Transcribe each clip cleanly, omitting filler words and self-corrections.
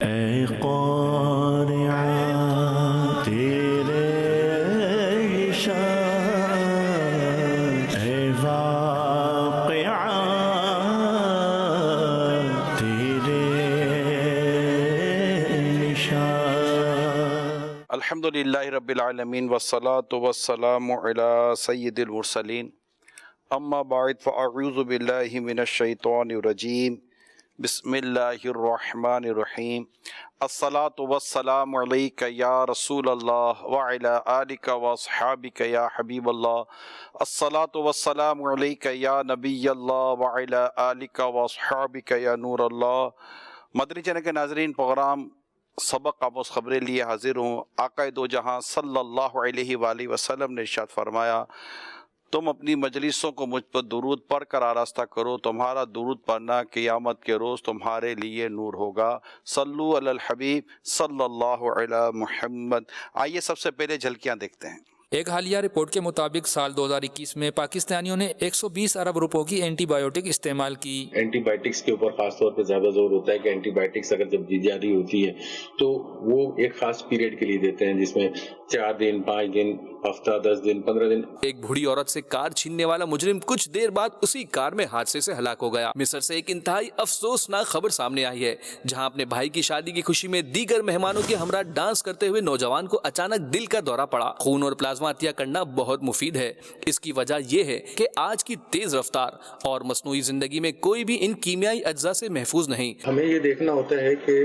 اے قارعہ تیرے شان، اے واقعہ تیرے نشان۔ الحمدللہ رب العالمین والصلاة والسلام علی سید المرسلین، اما بعد فاعوذ باللہ من الشیطان الرجیم، بسم اللہ الرحمن الرحیم۔ الصلاة والسلام علیک یا رسول اللہ وعلی آلک واصحابک یا حبیب اللہ۔ الصلاة والسلام علیک یا نبی اللہ وعلی آلک واصحابک یا نور اللہ۔ مدنی چینل کے ناظرین، پروگرام سبق آموز خبریں لیے حاضر ہوں۔ آقا دو جہاں صلی اللہ علیہ وآلہ وسلم نے ارشاد فرمایا، تم اپنی مجلسوں کو مجھ پر درود پڑھ کر آراستہ کرو، تمہارا درود پڑھنا قیامت کے روز تمہارے لیے نور ہوگا۔ صلو علی الحبیب صلی اللہ علی محمد۔ آئیے سب سے پہلے جھلکیاں دیکھتے ہیں۔ ایک حالیہ رپورٹ کے مطابق سال 2021 میں پاکستانیوں نے 120 ارب روپوں کی اینٹی بایوٹک استعمال کی۔ اینٹی بایوٹکس کے اوپر خاص طور پہ زیادہ زور ہوتا ہے کہ اینٹی بایوٹکس اگر جب دی جا رہی ہوتی ہے تو وہ ایک خاص پیریڈ کے لیے دیتے ہیں، جس میں 4 دن 5 دن ہفتہ 10 دن 15 دن۔ ایک بوڑھی عورت سے کار چھیننے والا مجرم کچھ دیر بعد اسی کار میں حادثے سے ہلاک ہو گیا۔ مصر سے ایک انتہائی افسوسناک خبر سامنے آئی ہے، جہاں اپنے بھائی کی شادی کی خوشی میں دیگر مہمانوں کے ہمراہ ڈانس کرتے ہوئے نوجوان کو اچانک دل کا دورہ پڑا۔ خون اور پلازما عطیہ کرنا بہت مفید ہے۔ اس کی وجہ یہ ہے کہ آج کی تیز رفتار اور مصنوعی زندگی میں کوئی بھی ان کیمیائی اجزاء سے محفوظ نہیں۔ ہمیں یہ دیکھنا ہوتا ہے کہ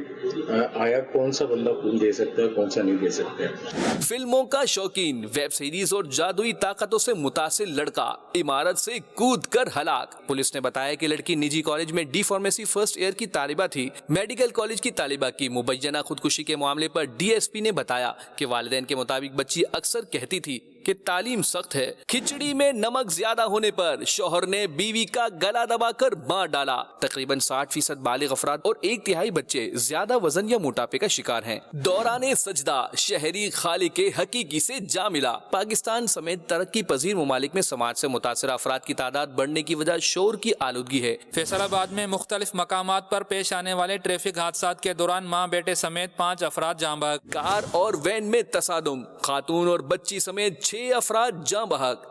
آیا کون سا بندہ خون دے سکتا ہے، کون سا نہیں دے سکتا ہے۔ فلموں کا شوقین، ویب سیریز اور جادوئی طاقتوں سے متاثر لڑکا عمارت سے کود کر ہلاک۔ پولیس نے بتایا کہ لڑکی نجی کالج میں ڈی فارمیسی فرسٹ ایئر کی طالبہ تھی۔ میڈیکل کالج کی طالبہ کی مبینہ خودکشی کے معاملے پر ڈی ایس پی نے بتایا کہ والدین کے مطابق بچی اکثر کہتی تھی کہ تعلیم سخت ہے۔ کھچڑی میں نمک زیادہ ہونے پر شوہر نے بیوی کا گلا دبا کر مار ڈالا۔ تقریباً 60% بالغ افراد اور 1/3 بچے زیادہ وزن یا موٹاپے کا شکار ہیں۔ دوران سجدہ شہری خالق حقیقی سے جا ملا۔ پاکستان سمیت ترقی پذیر ممالک میں سماج سے متاثرہ افراد کی تعداد بڑھنے کی وجہ شور کی آلودگی ہے۔ فیصل آباد میں مختلف مقامات پر پیش آنے والے ٹریفک حادثات کے دوران ماں بیٹے سمیت 5 افراد جاں بحق۔ کار اور وین میں تصادم، خاتون اور بچی سمیت 6 افراد جاں بحق۔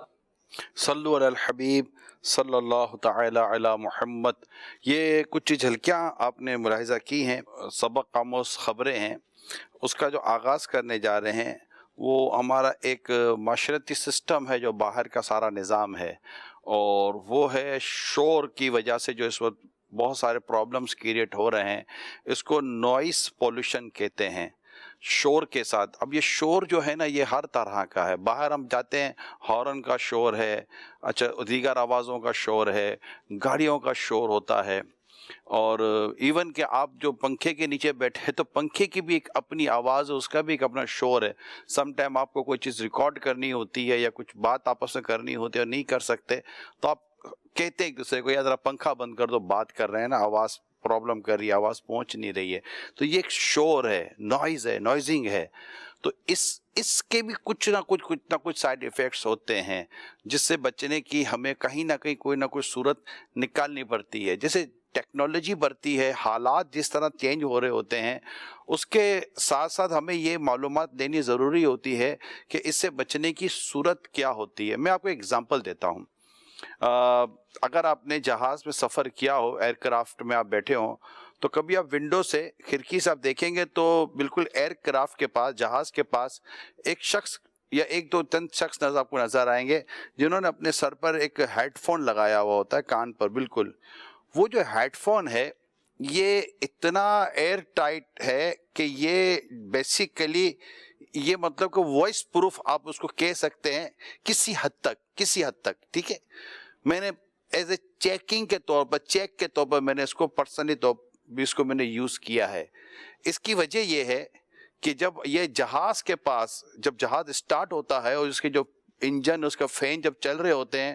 صلو علی الحبیب صلی اللہ تعالی علی محمد۔ یہ کچھ جھلکیاں آپ نے ملاحظہ کی ہیں، سبق آموز خبریں ہیں۔ اس کا جو آغاز کرنے جا رہے ہیں وہ ہمارا ایک معاشرتی سسٹم ہے، جو باہر کا سارا نظام ہے، اور وہ ہے شور کی وجہ سے جو اس وقت بہت سارے پرابلمز کریٹ ہو رہے ہیں۔ اس کو نوائز پولوشن کہتے ہیں، شور کے ساتھ۔ اب یہ شور جو ہے نا، یہ ہر طرح کا ہے۔ باہر ہم جاتے ہیں، ہارن کا شور ہے، اچھا دیگر آوازوں کا شور ہے، گاڑیوں کا شور ہوتا ہے، اور ایون کہ آپ جو پنکھے کے نیچے بیٹھے ہیں تو پنکھے کی بھی ایک اپنی آواز ہے، اس کا بھی ایک اپنا شور ہے۔ سم ٹائم آپ کو کوئی چیز ریکارڈ کرنی ہوتی ہے یا کچھ بات آپس میں کرنی ہوتی ہے اور نہیں کر سکتے، تو آپ کہتے ہیں ایک دوسرے کو، یا ذرا پنکھا بند کر دو، بات کر رہے ہیں نا، آواز پرابلم کر رہی ہے، آواز پہنچ نہیں رہی ہے۔ تو یہ ایک شور ہے، نوائز ہے، نوائزنگ ہے۔ تو اس کے بھی کچھ نہ کچھ سائیڈ ایفیکٹس ہوتے ہیں، جس سے بچنے کی ہمیں کہیں نہ کہیں کوئی نہ کوئی صورت نکالنی پڑتی ہے۔ جیسے ٹیکنالوجی بڑھتی ہے، حالات جس طرح چینج ہو رہے ہوتے ہیں، اس کے ساتھ ساتھ ہمیں یہ معلومات دینی ضروری ہوتی ہے کہ اس سے بچنے کی صورت کیا ہوتی ہے۔ میں آپ کو ایک ایگزامپل دیتا ہوں۔ اگر آپ نے جہاز میں سفر کیا ہو، ایئر کرافٹ میں آپ بیٹھے ہوں، تو کبھی آپ ونڈو سے، کھڑکی سے آپ دیکھیں گے تو بالکل ایئر کرافٹ کے پاس، جہاز کے پاس ایک شخص یا 1-2-3 شخص آپ کو نظر آئیں گے، جنہوں نے اپنے سر پر ایک ہیڈ فون لگایا ہوا ہوتا ہے، کان پر بالکل۔ وہ جو ہیڈ فون ہے یہ اتنا ایئر ٹائٹ ہے کہ یہ بیسیکلی یہ مطلب کہ وائس پروف آپ اس کو کہہ سکتے ہیں کسی حد تک، ٹھیک ہے۔ میں نے ایز اے چیکنگ کے طور پر، چیک کے طور پر میں نے اس کو پرسنلی طور بھی اس کو میں نے یوز کیا ہے۔ اس کی وجہ یہ ہے کہ جب یہ جہاز کے پاس، جب جہاز اسٹارٹ ہوتا ہے اور اس کے جو انجن، اس کا فین جب چل رہے ہوتے ہیں،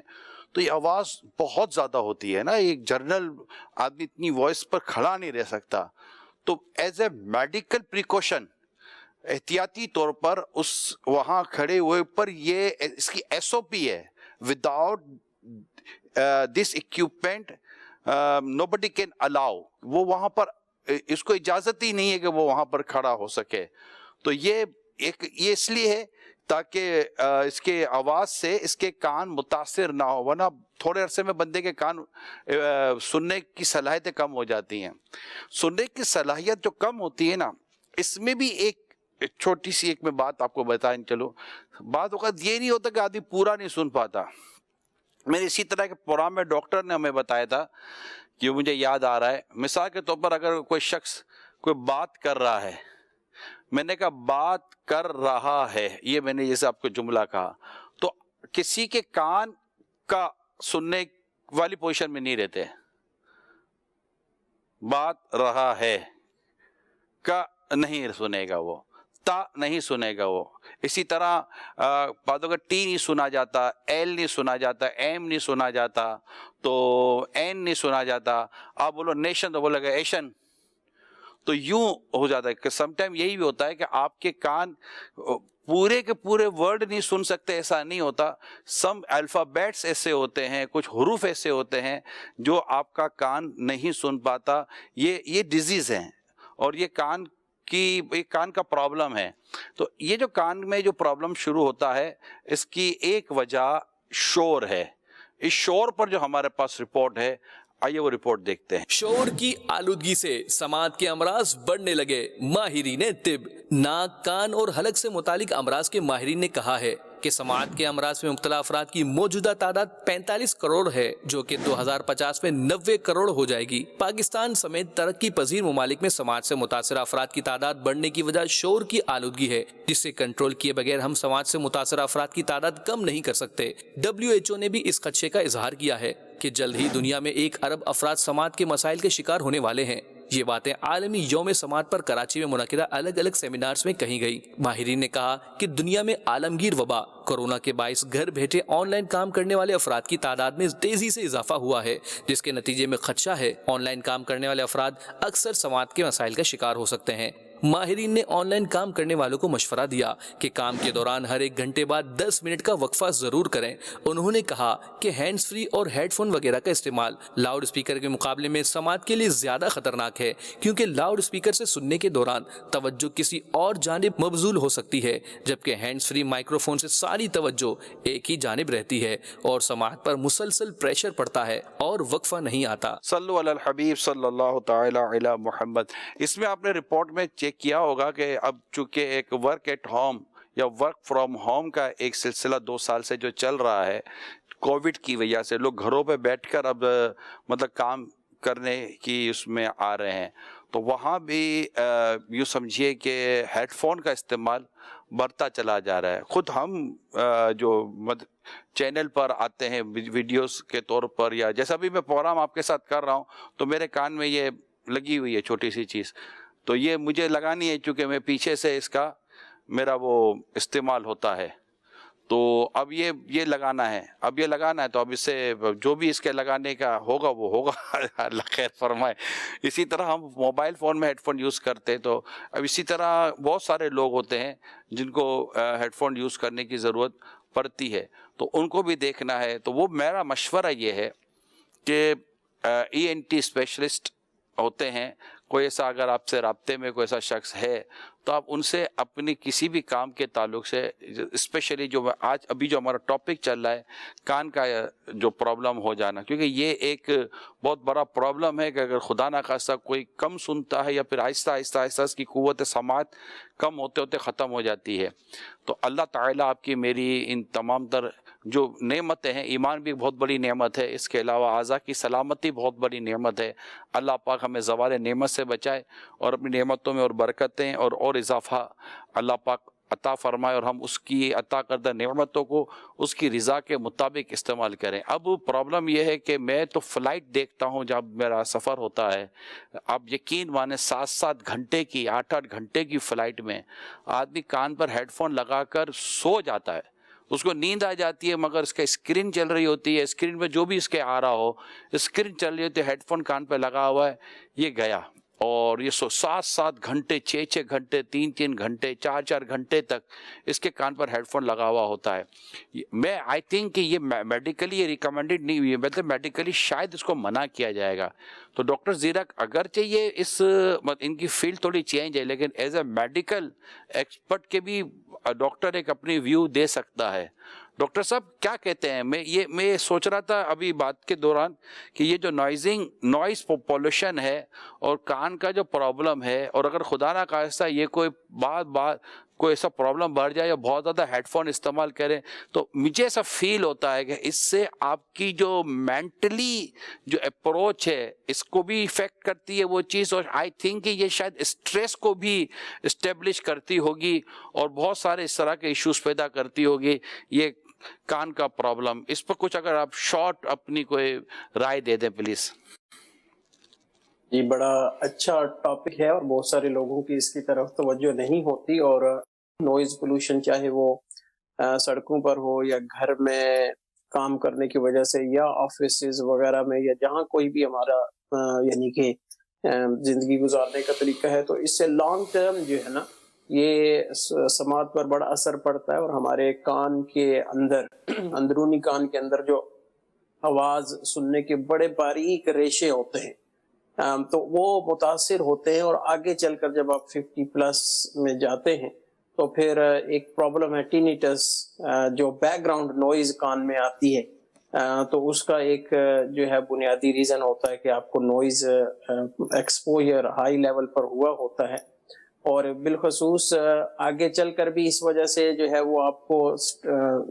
تو یہ آواز بہت زیادہ ہوتی ہے نا، ایک جرنل آدمی اتنی وائس پر کھڑا نہیں رہ سکتا۔ تو ایز اے میڈیکل پریکاشن، احتیاطی طور پر اس وہاں کھڑے ہوئے پر یہ اس کی ایس او پی ہے، without this equipment nobody can allow، وہ وہاں پر اس کو اجازت ہی نہیں ہے کہ وہ وہاں پر کھڑا ہو سکے. تو یہ اس لیے ہے تاکہ اس کے آواز سے اس کے کان متاثر نہ ہو، ورنہ تھوڑے عرصے میں بندے کے کان سننے کی صلاحیتیں کم ہو جاتی ہیں. سننے کی صلاحیت جو کم ہوتی ہے نا، اس میں بھی ایک چھوٹی سی میں بات آپ کو بتائیں چلو. بعض اوقات یہ نہیں ہوتا کہ آدمی پورا نہیں سن پاتا. میرے اسی طرح کے پروگرام میں ڈاکٹر نے ہمیں بتایا تھا کہ مجھے یاد آ رہا ہے، مثال کے طور پر اگر کوئی شخص کوئی بات کر رہا ہے، میں نے کہا بات کر رہا ہے، یہ میں نے جیسے آپ کو جملہ کہا، تو کسی کے کان کا سننے والی پوزیشن میں نہیں رہتے. بات رہا ہے کا نہیں سنے گا وہ، تا نہیں سنے گا وہ. اسی طرح باتوں کا ٹی نہیں سنا جاتا، ایل نہیں سنا جاتا، ایم نہیں سنا جاتا، تو این نہیں سنا جاتا. آپ بولو نیشن تو بولے گا ایشن. تو یوں ہو جاتا ہے کہ سم ٹائم یہی بھی ہوتا ہے کہ آپ کے کان پورے کے پورے ورڈ نہیں سن سکتے، ایسا نہیں ہوتا. سم الفابیٹس ایسے ہوتے ہیں، کچھ حروف ایسے ہوتے ہیں جو آپ کا کان نہیں سن پاتا. یہ ڈیزیز ہیں اور یہ کان کا پرابلم ہے. تو یہ جو کان میں جو پرابلم شروع ہوتا ہے، اس کی ایک وجہ شور ہے. اس شور پر جو ہمارے پاس رپورٹ ہے، آئیے وہ رپورٹ دیکھتے ہیں. شور کی آلودگی سے سماعت کے امراض بڑھنے لگے. ماہرین طب، ناک، کان اور حلق سے متعلق امراض کے ماہرین نے کہا ہے کہ سماعت کے امراض میں مبتلا افراد کی موجودہ تعداد 45 کروڑ ہے، جو کہ 2050 میں 90 کروڑ ہو جائے گی. پاکستان سمیت ترقی پذیر ممالک میں سماعت سے متاثرہ افراد کی تعداد بڑھنے کی وجہ شور کی آلودگی ہے، جس سے کنٹرول کیے بغیر ہم سماعت سے متاثرہ افراد کی تعداد کم نہیں کر سکتے. WHO نے بھی اس خدشے کا اظہار کیا ہے کہ جلد ہی دنیا میں 1 ارب افراد سماعت کے مسائل کے شکار ہونے والے ہیں. یہ باتیں عالمی یوم سماعت پر کراچی میں منعقدہ الگ الگ سیمینارز میں کہی گئی. ماہرین نے کہا کہ دنیا میں عالمگیر وبا کورونا کے باعث گھر بیٹھے آن لائن کام کرنے والے افراد کی تعداد میں تیزی سے اضافہ ہوا ہے، جس کے نتیجے میں خدشہ ہے آن لائن کام کرنے والے افراد اکثر سماعت کے مسائل کا شکار ہو سکتے ہیں. ماہرین نے آن لائن کام کرنے والوں کو مشورہ دیا کہ کام کے دوران ہر 1 گھنٹے بعد 10 منٹ کا وقفہ ضرور کریں. انہوں نے کہا کہ ہینڈز فری اور ہیڈ فون وغیرہ کا استعمال لاؤڈ اسپیکر کے مقابلے میں سماعت کے لیے زیادہ خطرناک ہے، کیونکہ لاؤڈ اسپیکر سے سننے کے دوران توجہ کسی اور جانب مبذول ہو سکتی ہے، جبکہ ہینڈز فری مائکرو فون سے ساری توجہ ایک ہی جانب رہتی ہے اور سماعت پر مسلسل پریشر پڑتا ہے اور وقفہ نہیں آتا. صلو علی الحبیب صلی اللہ تعالی علی محمد. اس میں آپ نے رپورٹ میں چیک کیا ہوگا کہ اب چونکہ ایک ورک ایٹ ہوم یا ورک فرام ہوم کا ایک سلسلہ 2 سال سے جو چل رہا ہے، کووڈ کی وجہ سے لوگ گھروں پہ بیٹھ کر اب مطلب کام کرنے کی اس میں آ رہے ہیں، تو وہاں بھی یوں سمجھیے کہ ہیڈ فون کا استعمال بڑھتا چلا جا رہا ہے. خود ہم جو چینل پر آتے ہیں ویڈیوز کے طور پر، یا جیسا بھی میں پروگرام آپ کے ساتھ کر رہا ہوں تو میرے کان میں یہ لگی ہوئی ہے چھوٹی سی چیز، تو یہ مجھے لگانی ہے چونکہ میں پیچھے سے اس کا میرا وہ استعمال ہوتا ہے. تو اب یہ لگانا ہے تو اب اس سے جو بھی اس کے لگانے کا ہوگا وہ ہوگا. اللہ خیر فرمائے. اسی طرح ہم موبائل فون میں ہیڈ فون یوز کرتے، تو اب اسی طرح بہت سارے لوگ ہوتے ہیں جن کو ہیڈ فون یوز کرنے کی ضرورت پڑتی ہے، تو ان کو بھی دیکھنا ہے. تو وہ میرا مشورہ یہ ہے کہ ENT اسپیشلسٹ ہوتے ہیں، کوئی ایسا اگر آپ سے رابطے میں کوئی ایسا شخص ہے تو آپ ان سے اپنی کسی بھی کام کے تعلق سے، اسپیشلی جو ابھی جو ہمارا ٹاپک چل رہا ہے کان کا جو پرابلم ہو جانا، کیونکہ یہ ایک بہت بڑا پرابلم ہے کہ اگر خدا نہ خواستہ کوئی کم سنتا ہے یا پھر آہستہ آہستہ اس کی قوت سماعت کم ہوتے ہوتے ختم ہو جاتی ہے. تو اللہ تعالیٰ آپ کی میری ان تمام تر جو نعمتیں ہیں، ایمان بھی بہت بڑی نعمت ہے، اس کے علاوہ اعضاء کی سلامتی بہت بڑی نعمت ہے. اللہ پاک ہمیں زوال نعمت سے بچائے اور اپنی نعمتوں میں اور برکتیں اور اضافہ اللہ پاک عطا فرمائے، اور ہم اس کی عطا کردہ نعمتوں کو اس کی رضا کے مطابق استعمال کریں. اب پرابلم یہ ہے کہ میں تو فلائٹ دیکھتا ہوں جب میرا سفر ہوتا ہے، اب یقین مانے 7 گھنٹے کی 8 گھنٹے کی فلائٹ میں آدمی کان پر ہیڈ فون لگا کر سو جاتا ہے، اس کو نیند آ جاتی ہے، مگر اس کا اسکرین چل رہی ہوتی ہے، اسکرین پہ جو بھی اس کے آ رہا ہو، اسکرین چل رہی ہوتی ہے، ہیڈ فون کان پہ لگا ہوا ہے، یہ گیا. اور یہ 7 گھنٹے 6 گھنٹے 3 گھنٹے 4 گھنٹے تک اس کے کان پر ہیڈ فون لگا ہوا ہوتا ہے. میں آئی تھنک کہ یہ میڈیکلی یہ ریکمینڈڈ نہیں ہوئی ہے, مطلب میڈیکلی شاید اس کو منع کیا جائے گا. تو ڈاکٹر زیرک اگرچہ یہ ان کی فیلڈ تھوڑی چینج ہے, لیکن ایز اے میڈیکل ایکسپرٹ کے بھی ڈاکٹر ایک اپنی ویو دے سکتا ہے. ڈاکٹر صاحب کیا کہتے ہیں؟ میں سوچ رہا تھا ابھی بات کے دوران کہ یہ جو نوائز پولوشن ہے اور کان کا جو پرابلم ہے, اور اگر خدا نہ خواستہ یہ کوئی کوئی ایسا پرابلم بڑھ جائے یا بہت زیادہ ہیڈ فون استعمال کریں, تو مجھے ایسا فیل ہوتا ہے کہ اس سے آپ کی جو مینٹلی جو اپروچ ہے اس کو بھی افیکٹ کرتی ہے وہ چیز, اور آئی تھنک کہ یہ شاید اسٹریس کو بھی اسٹیبلش کرتی ہوگی اور بہت سارے اس طرح کے ایشوز پیدا کرتی ہوگی یہ کان کا پرابلم. اس پر کچھ اگر آپ شارٹ اپنی کوئی رائے دے دیں پلیز. جی, بڑا اچھا ٹاپک ہے اور بہت سارے لوگوں کی اس کی طرف توجہ نہیں ہوتی. اور نوائز پولوشن چاہے وہ سڑکوں پر ہو یا گھر میں کام کرنے کی وجہ سے یا آفیسز وغیرہ میں یا جہاں کوئی بھی ہمارا یعنی کہ زندگی گزارنے کا طریقہ ہے, تو اس سے لانگ ٹرم جو ہے نا یہ سماعت پر بڑا اثر پڑتا ہے. اور ہمارے کان کے اندر اندرونی کان کے اندر جو آواز سننے کے بڑے باریک ریشے ہوتے ہیں تو وہ متاثر ہوتے ہیں, اور آگے چل کر جب آپ 50+ میں جاتے ہیں تو پھر ایک پرابلم ہے ٹینیٹس, جو بیک گراؤنڈ نوائز کان میں آتی ہے. تو اس کا ایک جو ہے بنیادی ریزن ہوتا ہے کہ آپ کو نوائز ایکسپوجر ہائی لیول پر ہوا ہوتا ہے, اور بالخصوص آگے چل کر بھی اس وجہ سے جو ہے وہ آپ کو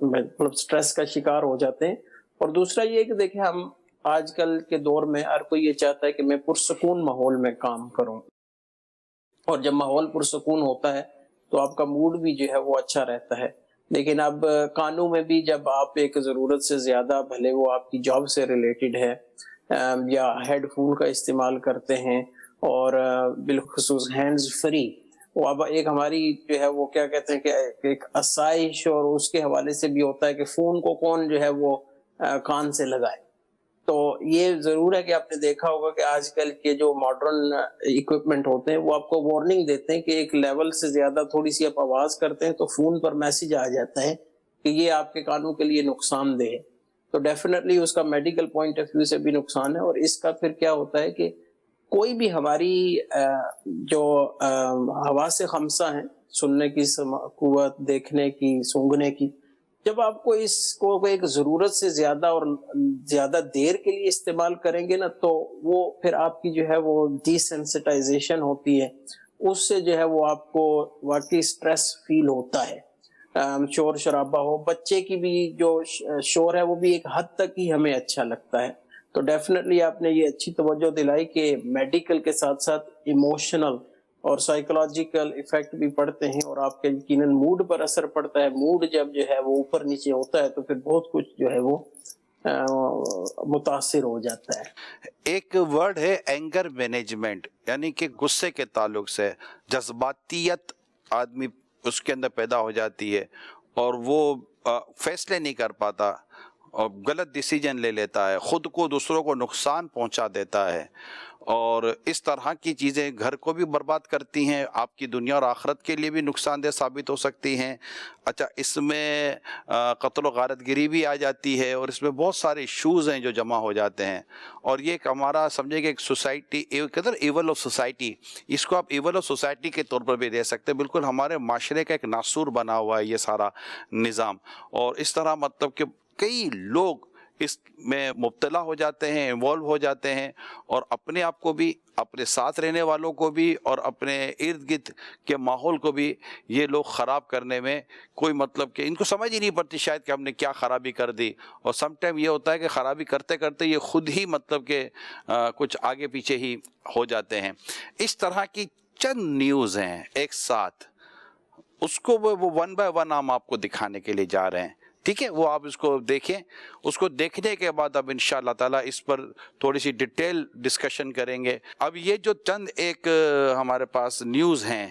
مطلب سٹریس کا شکار ہو جاتے ہیں. اور دوسرا یہ کہ دیکھیں ہم آج کل کے دور میں ہر کوئی یہ چاہتا ہے کہ میں پرسکون ماحول میں کام کروں, اور جب ماحول پرسکون ہوتا ہے تو آپ کا موڈ بھی جو ہے وہ اچھا رہتا ہے. لیکن اب کانوں میں بھی جب آپ ایک ضرورت سے زیادہ, بھلے وہ آپ کی جاب سے ریلیٹڈ ہے یا ہیڈ فون کا استعمال کرتے ہیں, اور بالخصوص ہینڈز فری, وہ اب ایک ہماری جو ہے وہ کیا کہتے ہیں کہ ایک آسائش اور اس کے حوالے سے بھی ہوتا ہے کہ فون کو کون جو ہے وہ کان سے لگائے. تو یہ ضرور ہے کہ آپ نے دیکھا ہوگا کہ آج کل کے جو ماڈرن اکوپمنٹ ہوتے ہیں وہ آپ کو وارننگ دیتے ہیں کہ ایک لیول سے زیادہ تھوڑی سی آپ آواز کرتے ہیں تو فون پر میسج آ جاتا ہے کہ یہ آپ کے کانوں کے لیے نقصان دہ ہے. تو ڈیفینیٹلی اس کا میڈیکل پوائنٹ آف ویو سے بھی نقصان ہے. اور اس کا پھر کیا ہوتا ہے کہ کوئی بھی ہماری جو حواس خمسہ ہیں, سننے کی قوت, دیکھنے کی, سونگھنے کی, جب آپ کو اس کو ایک ضرورت سے زیادہ اور زیادہ دیر کے لیے استعمال کریں گے نا, تو وہ پھر آپ کی جو ہے وہ ڈی سینسٹائزیشن ہوتی ہے, اس سے جو ہے وہ آپ کو واقعی سٹریس فیل ہوتا ہے. شور شرابہ ہو, بچے کی بھی جو شور ہے وہ بھی ایک حد تک ہی ہمیں اچھا لگتا ہے. تو ڈیفینیٹلی آپ نے یہ اچھی توجہ دلائی کہ میڈیکل کے ساتھ ساتھ ایموشنل اور سائیکولوجیکل ایفیکٹ بھی پڑتے ہیں, اور آپ کے یقیناً موڈ پر اثر پڑتا ہے. موڈ جب جو ہے وہ اوپر نیچے ہوتا ہے تو پھر بہت کچھ جو ہے وہ متاثر ہو جاتا ہے. ایک ورڈ ہے اینگر مینجمنٹ, یعنی کہ غصے کے تعلق سے جذباتیت آدمی اس کے اندر پیدا ہو جاتی ہے اور وہ فیصلے نہیں کر پاتا اور غلط ڈیسیجن لے لیتا ہے, خود کو دوسروں کو نقصان پہنچا دیتا ہے, اور اس طرح کی چیزیں گھر کو بھی برباد کرتی ہیں, آپ کی دنیا اور آخرت کے لیے بھی نقصان دہ ثابت ہو سکتی ہیں. اچھا, اس میں قتل و غارت گری بھی آ جاتی ہے, اور اس میں بہت سارے ایشوز ہیں جو جمع ہو جاتے ہیں. اور یہ ایک ہمارا سمجھے کہ ایک سوسائٹی, ایول آف سوسائٹی, اس کو آپ ایول آف سوسائٹی کے طور پر بھی دے سکتے ہیں. بالکل ہمارے معاشرے کا ایک ناسور بنا ہوا ہے یہ سارا نظام, اور اس طرح مطلب کہ کئی لوگ اس میں مبتلا ہو جاتے ہیں, انوالو ہو جاتے ہیں, اور اپنے آپ کو بھی, اپنے ساتھ رہنے والوں کو بھی, اور اپنے ارد گرد کے ماحول کو بھی یہ لوگ خراب کرنے میں کوئی مطلب کہ ان کو سمجھ ہی نہیں پڑتی شاید کہ ہم نے کیا خرابی کر دی. اور سم ٹائم یہ ہوتا ہے کہ خرابی کرتے کرتے یہ خود ہی مطلب کہ کچھ آگے پیچھے ہی ہو جاتے ہیں. اس طرح کی چند نیوز ہیں ایک ساتھ, اس کو وہ 1 by 1 ہم آپ کو دکھانے کے لیے جا رہے ہیں. ٹھیک ہے, وہ آپ اس کو دیکھیں, اس کو دیکھنے کے بعد اب انشاءاللہ تعالیٰ اس پر تھوڑی سی ڈیٹیل ڈسکشن کریں گے. اب یہ جو چند ایک ہمارے پاس نیوز ہیں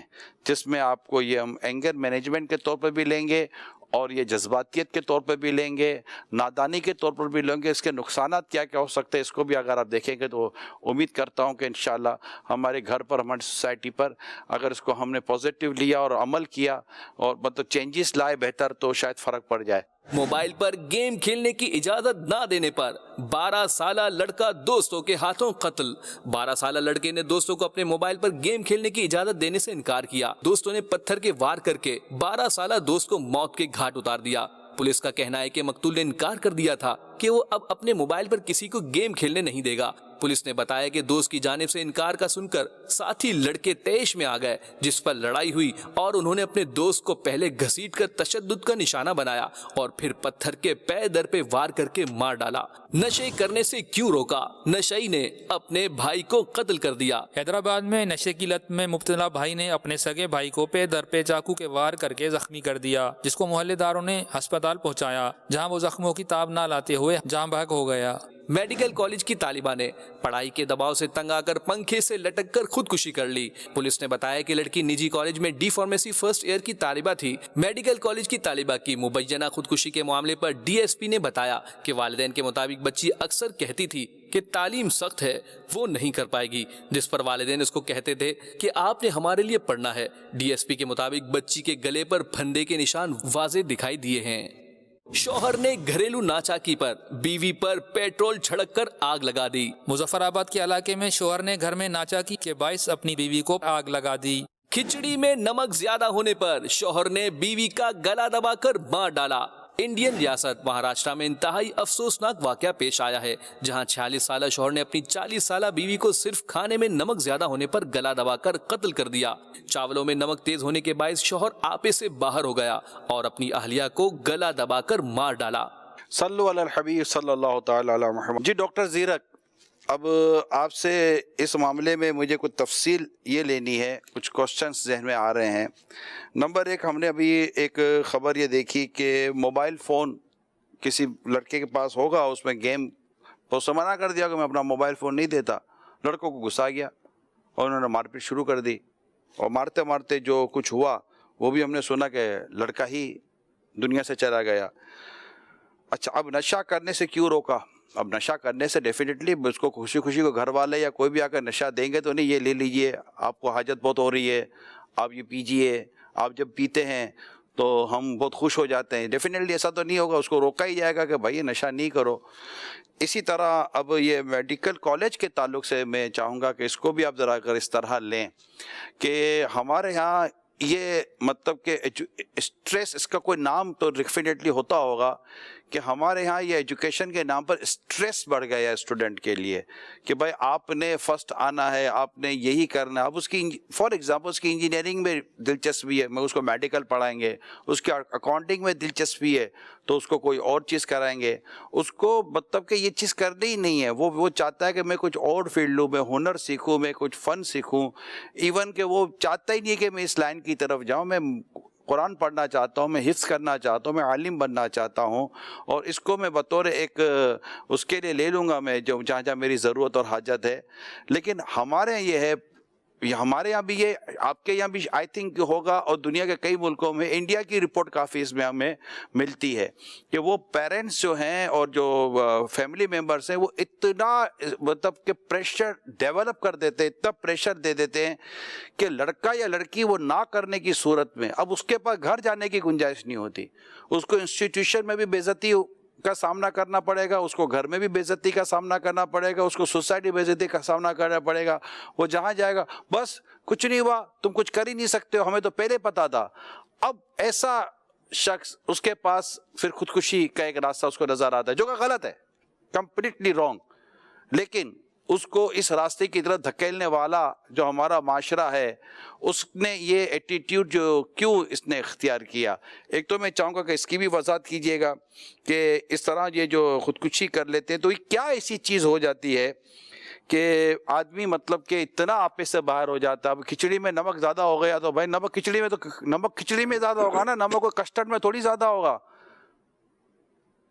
جس میں آپ کو یہ ہم اینگر مینجمنٹ کے طور پر بھی لیں گے, اور یہ جذباتیت کے طور پہ بھی لیں گے, نادانی کے طور پر بھی لیں گے, اس کے نقصانات کیا کیا ہو سکتے ہیں اس کو بھی اگر آپ دیکھیں گے تو امید کرتا ہوں کہ انشاءاللہ ہمارے گھر پر, ہماری سوسائٹی پر اگر اس کو ہم نے پازیٹیو لیا اور عمل کیا اور مطلب چینجز لائے بہتر تو شاید فرق پڑ جائے. موبائل پر گیم کھیلنے کی اجازت نہ دینے پر 12 سالہ لڑکا دوستوں کے ہاتھوں قتل. 12 سالہ لڑکے نے دوستوں کو اپنے موبائل پر گیم کھیلنے کی اجازت دینے سے انکار کیا. دوستوں نے پتھر کے وار کر کے 12 سالہ دوست کو موت کے گھاٹ اتار دیا. پولیس کا کہنا ہے کہ مقتول نے انکار کر دیا تھا کہ وہ اب اپنے موبائل پر کسی کو گیم کھیلنے نہیں دے گا. پولیس نے بتایا کہ دوست کی جانب سے انکار کا سن کر ساتھی لڑکے طیش میں آ گئے, جس پر لڑائی ہوئی اور انہوں نے اپنے دوست کو پہلے گھسیٹ کر تشدد کا نشانہ بنایا اور پھر پتھر کے پے در پہ وار کر کے مار ڈالا. نشے کرنے سے کیوں روکا, نشئی نے اپنے بھائی کو قتل کر دیا. حیدرآباد میں نشے کی لت میں مبتلا بھائی نے اپنے سگے بھائی کو پے در پہ چاقو کے وار کر کے زخمی کر دیا, جس کو محلے داروں نے ہسپتال پہنچایا, جہاں وہ زخموں کی تاب نہ لاتے ہوئے جاں بحق ہو گیا. میڈیکل کالج کی طالبہ نے پڑھائی کے دباؤ سے تنگ آ کر پنکھے سے لٹک کر خودکشی کر لی. پولیس نے بتایا کہ لڑکی نجی کالج میں ڈی فارمیسی فرسٹ ایئر کی طالبہ تھی. میڈیکل کالج کی طالبہ کی مبینہ خودکشی کے معاملے پر ڈی ایس پی نے بتایا کہ والدین کے مطابق بچی اکثر کہتی تھی کہ تعلیم سخت ہے, وہ نہیں کر پائے گی, جس پر والدین اس کو کہتے تھے کہ آپ نے ہمارے لیے پڑھنا ہے. ڈی ایس پی کے مطابق بچی کے گلے پر پھندے کے نشان واضح دکھائی دیے ہیں. شوہر نے گھریلو ناچاکی پر بیوی پر پیٹرول چھڑک کر آگ لگا دی. مظفر آباد کے علاقے میں شوہر نے گھر میں ناچاکی کے باعث اپنی بیوی کو آگ لگا دی. کھچڑی میں نمک زیادہ ہونے پر شوہر نے بیوی کا گلا دبا کر مار ڈالا. انڈین ریاست مہاراشٹرا میں انتہائی افسوسناک واقعہ پیش آیا ہے, جہاں 46 سالہ شوہر نے اپنی 40 سالہ بیوی کو صرف کھانے میں نمک زیادہ ہونے پر گلا دبا کر قتل کر دیا. چاولوں میں نمک تیز ہونے کے باعث شوہر آپے سے باہر ہو گیا اور اپنی اہلیہ کو گلا دبا کر مار ڈالا. صلو علی الحبیب صلی اللہ تعالی علی محمد. جی ڈاکٹر زیرک, اب آپ سے اس معاملے میں مجھے کچھ تفصیل یہ لینی ہے, کچھ کوشچنس ذہن میں آ رہے ہیں. نمبر 1, ہم نے ابھی ایک خبر یہ دیکھی کہ موبائل فون کسی لڑکے کے پاس ہوگا, اس میں گیم, تو اس سے منع کر دیا کہ میں اپنا موبائل فون نہیں دیتا. لڑکوں کو غصہ گیا اور انہوں نے مار پیٹ شروع کر دی, اور مارتے مارتے جو کچھ ہوا وہ بھی ہم نے سنا کہ لڑکا ہی دنیا سے چلا گیا. اچھا, اب نشہ کرنے سے کیوں روکا؟ اب نشہ کرنے سے ڈیفینیٹلی اس کو خوشی خوشی کو گھر والے یا کوئی بھی آ کر نشہ دیں گے تو نہیں, یہ لے لیجئے, آپ کو حاجت بہت ہو رہی ہے, آپ یہ پیجئے. آپ جب پیتے ہیں تو ہم بہت خوش ہو جاتے ہیں, ڈیفینیٹلی ایسا تو نہیں ہوگا, اس کو روکا ہی جائے گا کہ بھائی یہ نشہ نہیں کرو. اسی طرح اب یہ میڈیکل کالج کے تعلق سے میں چاہوں گا کہ اس کو بھی آپ ذرا کر اس طرح لیں کہ ہمارے ہاں یہ مطلب کہ اسٹریس, اس کا کوئی نام تو ڈیفینیٹلی ہوتا ہوگا کہ ہمارے ہاں یہ ایجوکیشن کے نام پر اسٹریس بڑھ گیا ہے اسٹوڈنٹ کے لیے کہ بھائی آپ نے فرسٹ آنا ہے, آپ نے یہی کرنا ہے. اب اس کی فار ایگزامپل اس کی انجینئرنگ میں دلچسپی ہے, میں اس کو میڈیکل پڑھائیں گے, اس کے اکاؤنٹنگ میں دلچسپی ہے تو اس کو کوئی اور چیز کرائیں گے. اس کو مطلب کہ یہ چیز کرنی ہی نہیں ہے, وہ چاہتا ہے کہ میں کچھ اور فیلڈ لوں, میں ہنر سیکھوں, میں کچھ فن سیکھوں. ایون کہ وہ چاہتا ہی نہیں کہ میں اس لائن کی طرف جاؤں, میں قرآن پڑھنا چاہتا ہوں, میں حفظ کرنا چاہتا ہوں, میں عالم بننا چاہتا ہوں, اور اس کو میں بطور ایک اس کے لیے لے لوں گا میں جو جہاں جہاں میری ضرورت اور حاجت ہے. لیکن ہمارے یہاں یہ ہے, ہمارے یہاں بھی یہ, آپ کے یہاں بھی آئی تھنک ہوگا, اور دنیا کے کئی ملکوں میں, انڈیا کی رپورٹ کافی اس میں ہمیں ملتی ہے کہ وہ پیرنٹس جو ہیں اور جو فیملی ممبرس ہیں وہ اتنا مطلب کہ پریشر ڈیولپ کر دیتے ہیں, اتنا پریشر دے دیتے ہیں کہ لڑکا یا لڑکی وہ نہ کرنے کی صورت میں اب اس کے پاس گھر جانے کی گنجائش نہیں ہوتی. اس کو انسٹیٹیوشن میں بھی بے عزتی کا سامنا کرنا پڑے گا, اس کو گھر میں بھی بے عزتی کا سامنا کرنا پڑے گا, اس کو سوسائٹی بے عزتی کا سامنا کرنا پڑے گا. وہ جہاں جائے گا بس کچھ نہیں ہوا, تم کچھ کر ہی نہیں سکتے ہو, ہمیں تو پہلے پتا تھا. اب ایسا شخص, اس کے پاس پھر خودکشی کا ایک راستہ اس کو نظر آتا ہے جو کہ غلط ہے, کمپلیٹلی رانگ. لیکن اس کو اس راستے کی طرف دھکیلنے والا جو ہمارا معاشرہ ہے, اس نے یہ ایٹیٹیوڈ جو کیوں اس نے اختیار کیا. ایک تو میں چاہوں گا کہ اس کی بھی وضاحت کیجئے گا کہ اس طرح یہ جو خودکشی کر لیتے ہیں تو یہ کیا ایسی چیز ہو جاتی ہے کہ آدمی مطلب کہ اتنا آپے سے باہر ہو جاتا ہے. اب کھچڑی میں نمک زیادہ ہو گیا تو بھائی نمک کھچڑی میں زیادہ ہوگا نا, نمک کوئی کسٹرڈ میں تھوڑی زیادہ ہوگا,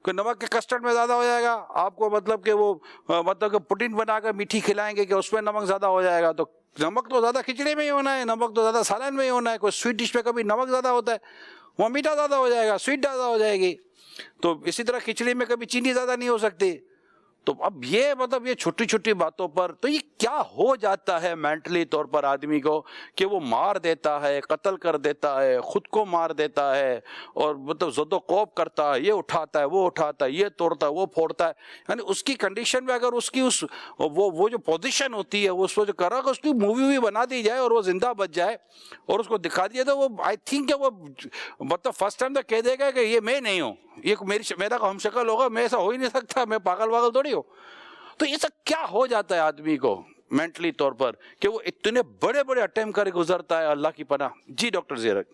کہ نمک کے کسٹرڈ میں زیادہ ہو جائے گا. آپ کو مطلب کہ وہ مطلب کہ پوڈنگ بنا کر میٹھی کھلائیں گے کہ اس میں نمک زیادہ ہو جائے گا, تو نمک تو زیادہ کھچڑی میں ہی ہونا ہے, نمک تو زیادہ سالن میں ہی ہونا ہے. کوئی سویٹ ڈش میں کبھی نمک زیادہ ہوتا ہے, وہ میٹھا زیادہ ہو جائے گا, سویٹ زیادہ ہو جائے گی. تو اسی طرح کھچڑی میں کبھی چینی زیادہ نہیں ہو سکتی. تو اب یہ مطلب یہ چھوٹی چھوٹی باتوں پر تو یہ کیا ہو جاتا ہے مینٹلی طور پر آدمی کو کہ وہ مار دیتا ہے, قتل کر دیتا ہے, خود کو مار دیتا ہے, اور مطلب زد و کوب کرتا ہے, یہ اٹھاتا ہے, وہ اٹھاتا ہے, یہ توڑتا ہے, وہ پھوڑتا ہے. یعنی اس کی کنڈیشن میں اگر اس کی وہ جو پوزیشن ہوتی ہے اس کو جو کرا کہ اس کی مووی بھی بنا دی جائے اور وہ زندہ بچ جائے اور اس کو دکھا دیا تو وہ آئی تھنک کہ وہ مطلب فرسٹ ٹائم تو کہہ دے گا کہ یہ میں نہیں ہوں, یہ میرا ہم شکل ہوگا, میں ایسا ہو ہی نہیں سکتا, میں پاگل واگل تھوڑی ہوں. تو یہ سب کیا ہو جاتا ہے آدمی کو مینٹلی طور پر کہ وہ اتنے بڑے بڑے اٹیمپٹ کر گزرتا ہے, اللہ کی پناہ. جی ڈاکٹر زیرک.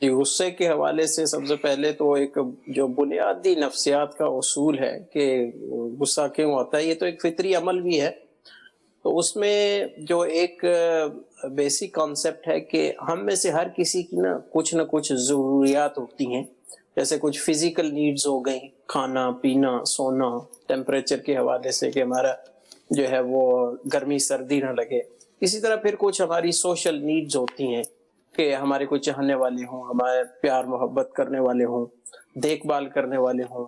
جی, غصے کے حوالے سے سب سے پہلے تو ایک جو بنیادی نفسیات کا اصول ہے کہ غصہ کیوں ہوتا ہے, یہ تو ایک فطری عمل بھی ہے. تو اس میں جو ایک بیسک کانسیپٹ ہے کہ ہم میں سے ہر کسی کی نہ کچھ ضروریات ہوتی ہیں. جیسے کچھ فزیکل نیڈز ہو گئی, کھانا پینا سونا, ٹیمپریچر کے حوالے سے کہ ہمارا جو ہے وہ گرمی سردی نہ لگے. اسی طرح پھر کچھ ہماری سوشل نیڈز ہوتی ہیں کہ ہمارے کوئی چاہنے والے ہوں, ہمارے پیار محبت کرنے والے ہوں, دیکھ بھال کرنے والے ہوں.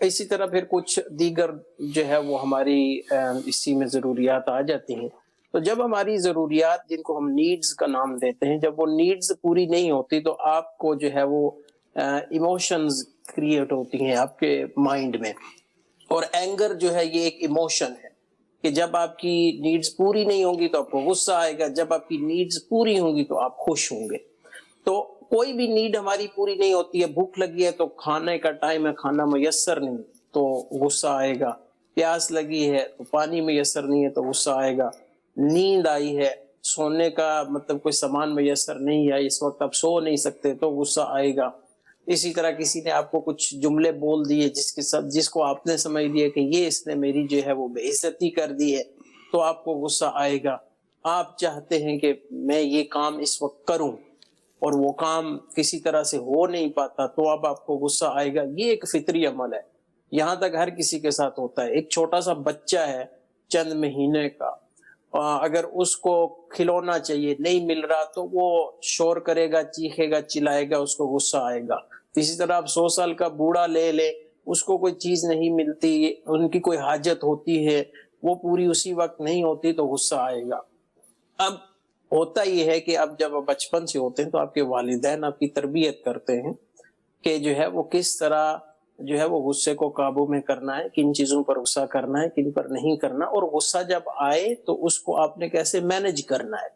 اسی طرح پھر کچھ دیگر جو ہے وہ ہماری اسی میں ضروریات آ جاتی ہیں. تو جب ہماری ضروریات جن کو ہم نیڈز کا نام دیتے ہیں, جب وہ نیڈز پوری نہیں ہوتی تو آپ کو جو ہے وہ ایموشنز کریٹ ہوتی ہیں آپ کے مائنڈ میں. اور اینگر جو ہے یہ ایک ایموشن ہے کہ جب آپ کی نیڈز پوری نہیں ہوں گی تو آپ کو غصہ آئے گا, جب آپ کی نیڈز پوری ہوں گی تو آپ خوش ہوں گے. تو کوئی بھی نیڈ ہماری پوری نہیں ہوتی ہے, بھوک لگی ہے تو کھانے کا ٹائم ہے, کھانا میسر نہیں تو غصہ آئے گا, پیاس لگی ہے تو پانی میسر نہیں ہے تو غصہ آئے گا, نیند آئی ہے, سونے کا مطلب کوئی سامان میسر نہیں ہے, اس وقت آپ سو نہیں سکتے تو غصہ آئے گا. اسی طرح کسی نے آپ کو کچھ جملے بول دیے جس کو آپ نے سمجھ لیا کہ یہ اس نے میری جو ہے وہ بے عزتی کر دی ہے تو آپ کو غصہ آئے گا. آپ چاہتے ہیں کہ میں یہ کام اس وقت کروں اور وہ کام کسی طرح سے ہو نہیں پاتا تو اب آپ کو غصہ آئے گا. یہ ایک فطری عمل ہے, یہاں تک ہر کسی کے ساتھ ہوتا ہے. ایک چھوٹا سا بچہ ہے چند مہینے کا, اگر اس کو کھلونا چاہیے نہیں مل رہا تو وہ شور کرے گا, چیخے گا, چلائے گا, اس کو غصہ آئے گا. اسی طرح آپ 100 سال کا بوڑھا لے اس کو کوئی چیز نہیں ملتی, ان کی کوئی حاجت ہوتی ہے وہ پوری اسی وقت نہیں ہوتی تو غصہ آئے گا. اب ہوتا یہ ہے کہ اب جب آپ بچپن سے ہوتے ہیں تو آپ کے والدین آپ کی تربیت کرتے ہیں کہ جو ہے وہ کس طرح جو ہے وہ غصے کو قابو میں کرنا ہے, کن چیزوں پر غصہ کرنا ہے, کن پر نہیں کرنا, اور غصہ جب آئے تو اس کو آپ نے کیسے مینج کرنا ہے.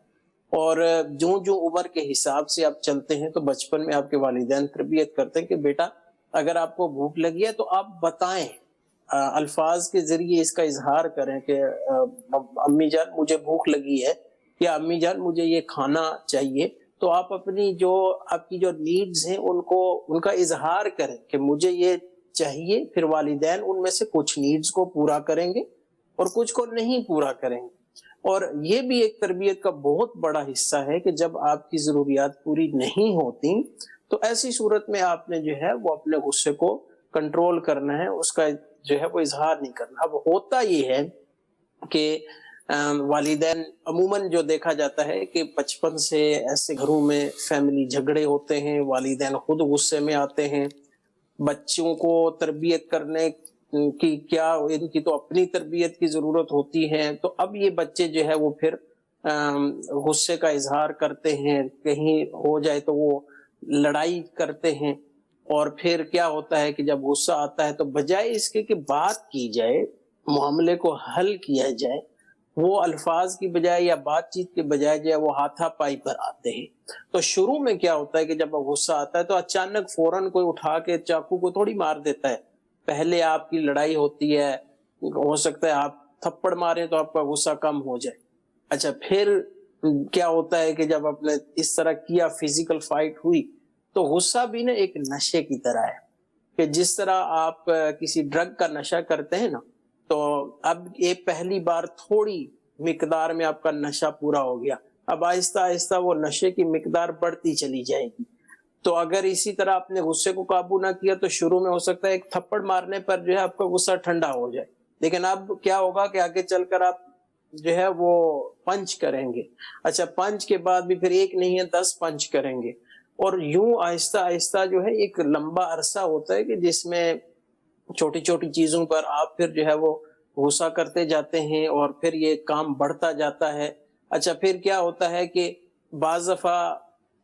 اور جو عمر کے حساب سے آپ چلتے ہیں تو بچپن میں آپ کے والدین تربیت کرتے ہیں کہ بیٹا اگر آپ کو بھوک لگی ہے تو آپ بتائیں, الفاظ کے ذریعے اس کا اظہار کریں کہ امی جان مجھے بھوک لگی ہے یا امی جان مجھے یہ کھانا چاہیے. تو آپ اپنی جو آپ کی جو نیڈز ہیں ان کا اظہار کریں کہ مجھے یہ چاہیے. پھر والدین ان میں سے کچھ نیڈز کو پورا کریں گے اور کچھ کو نہیں پورا کریں گے. اور یہ بھی ایک تربیت کا بہت بڑا حصہ ہے کہ جب آپ کی ضروریات پوری نہیں ہوتی تو ایسی صورت میں آپ نے جو ہے وہ اپنے غصے کو کنٹرول کرنا ہے, اس کا جو ہے وہ اظہار نہیں کرنا. اب ہوتا یہ ہے کہ والدین عموماً جو دیکھا جاتا ہے کہ بچپن سے ایسے گھروں میں فیملی جھگڑے ہوتے ہیں, والدین خود غصے میں آتے ہیں. بچوں کو تربیت کرنے کی کیا ان کی تو اپنی تربیت کی ضرورت ہوتی ہے. تو اب یہ بچے جو ہے وہ پھر غصے کا اظہار کرتے ہیں, کہیں ہو جائے تو وہ لڑائی کرتے ہیں. اور پھر کیا ہوتا ہے کہ جب غصہ آتا ہے تو بجائے اس کے کہ بات کی جائے, معاملے کو حل کیا جائے, وہ الفاظ کی بجائے یا بات چیت کے بجائے جو ہے وہ ہاتھا پائی پر آتے ہیں. تو شروع میں کیا ہوتا ہے کہ جب غصہ آتا ہے تو اچانک فوراً کوئی اٹھا کے چاقو کو تھوڑی مار دیتا ہے. پہلے آپ کی لڑائی ہوتی ہے, ہو سکتا ہے آپ تھپڑ ماریں تو آپ کا غصہ کم ہو جائے. اچھا پھر کیا ہوتا ہے کہ جب آپ نے اس طرح کیا, فزیکل فائٹ ہوئی, تو غصہ بھی نا ایک نشے کی طرح ہے کہ جس طرح آپ کسی ڈرگ کا نشہ کرتے ہیں نا, تو اب یہ پہلی بار تھوڑی مقدار میں آپ کا نشہ پورا ہو گیا, اب آہستہ آہستہ وہ نشے کی مقدار بڑھتی چلی جائے گی. تو اگر اسی طرح آپ نے غصے کو قابو نہ کیا تو شروع میں ہو سکتا ہے ایک تھپڑ مارنے پر جو ہے آپ کا غصہ ٹھنڈا ہو جائے, لیکن اب کیا ہوگا کہ آگے چل کر آپ جو ہے وہ پنچ کریں گے. اچھا پنچ کے بعد بھی پھر ایک نہیں ہے 10 پنچ کریں گے, اور یوں آہستہ آہستہ جو ہے ایک لمبا عرصہ ہوتا ہے کہ جس میں چھوٹی چھوٹی چیزوں پر آپ پھر جو ہے وہ غصہ کرتے جاتے ہیں اور پھر یہ کام بڑھتا جاتا ہے. اچھا پھر کیا ہوتا ہے کہ بعض دفعہ